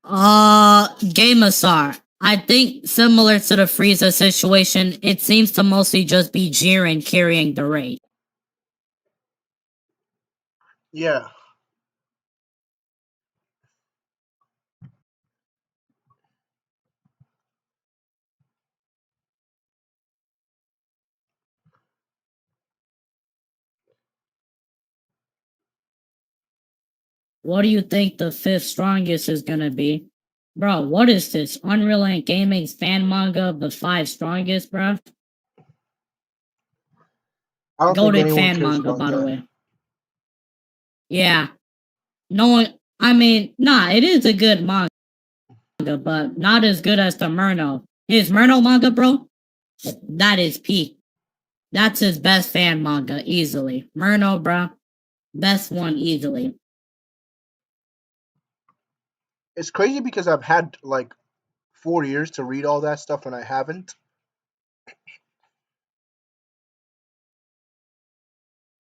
Gamasar. I think similar to the Frieza situation, it seems to mostly just be Jiren carrying the raid. Yeah. What do you think the 5th strongest is gonna be? Bro, what is this? Unreal and Gaming's fan manga of the 5 strongest, bro? I don't think Goated anyone fan cares manga, about by the that. way. Yeah. No one, I mean, nah, it is a good manga, but not as good as the Murno. His Murno manga, bro, that is peak. That's his best fan manga, easily. Murno, bro, best one easily. It's crazy because I've had like 4 years to read all that stuff and I haven't.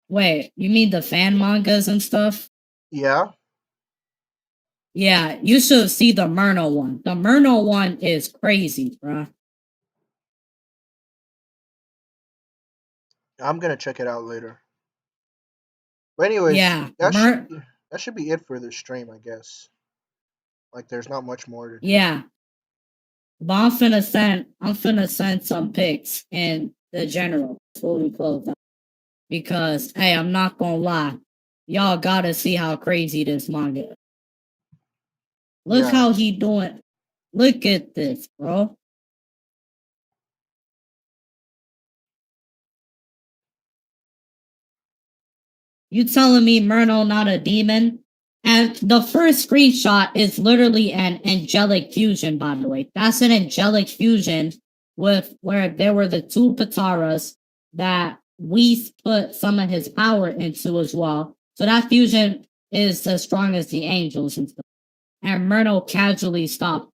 Wait, you mean the fan mangas and stuff? Yeah. Yeah, you should see the Murno one. The Murno one is crazy, bro. I'm gonna check it out later. But anyways, Yeah, that should be it for the stream, I guess. Like, there's not much more to do. yeah. But I'm finna send some pics in the general before we close out. Because hey, I'm not gonna lie. Y'all gotta see how crazy this manga is. Look Yeah. how he doing. Look at this, bro. You telling me Myrno not a demon? And the first screenshot is literally an angelic fusion, by the way. That's an angelic fusion with where there were the 2 Pataras that we put some of his power into as well. So that fusion is as strong as the angels and stuff. And Myrno casually stopped.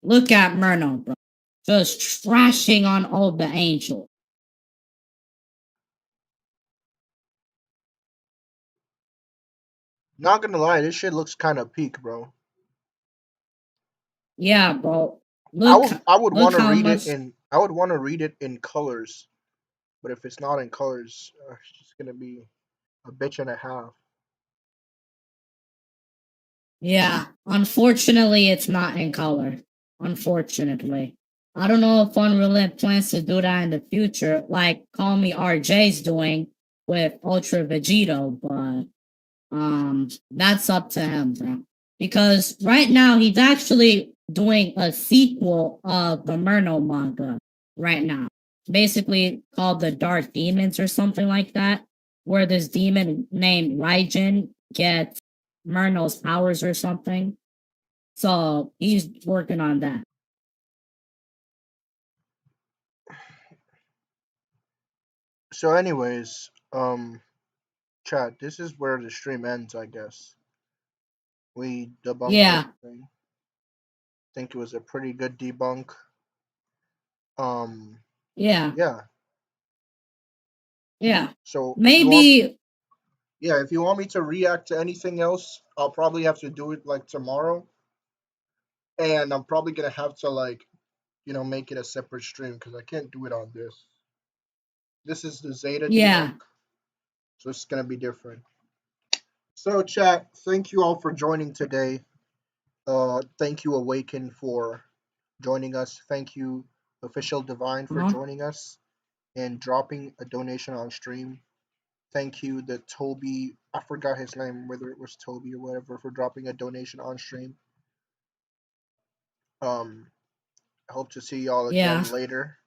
Look at Myrno, bro. Just trashing on all the angels. Not gonna lie, this shit looks kind of peak, bro. Yeah, bro. Look, I would look want to how read much. it in. I would want to read it in colors, but if it's not in colors, it's just gonna be a bitch and a half. Yeah, unfortunately, it's not in color. Unfortunately. I don't know if Unreal plans to do that in the future, like Call Me RJ's doing with Ultra Vegito, but that's up to him, bro. Because right now he's actually doing a sequel of the Murno manga right now. Basically called The Dark Demons or something like that, where this demon named Raijin gets Murno's powers or something. So he's working on that. So, anyways, chat. This is where the stream ends, I guess. We debunked everything. I think it was a pretty good debunk. Yeah. Yeah. Yeah. So maybe. If you want me to react to anything else, I'll probably have to do it like tomorrow. And I'm probably gonna have to make it a separate stream because I can't do it on this. This is the Zeta debunk, so it's gonna be different. So chat, thank you all for joining today. Thank you Awaken for joining us. Thank you Official Divine for joining us and dropping a donation on stream. Thank you the Toby, I forgot his name, whether it was Toby or whatever, for dropping a donation on stream. I hope to see y'all again later.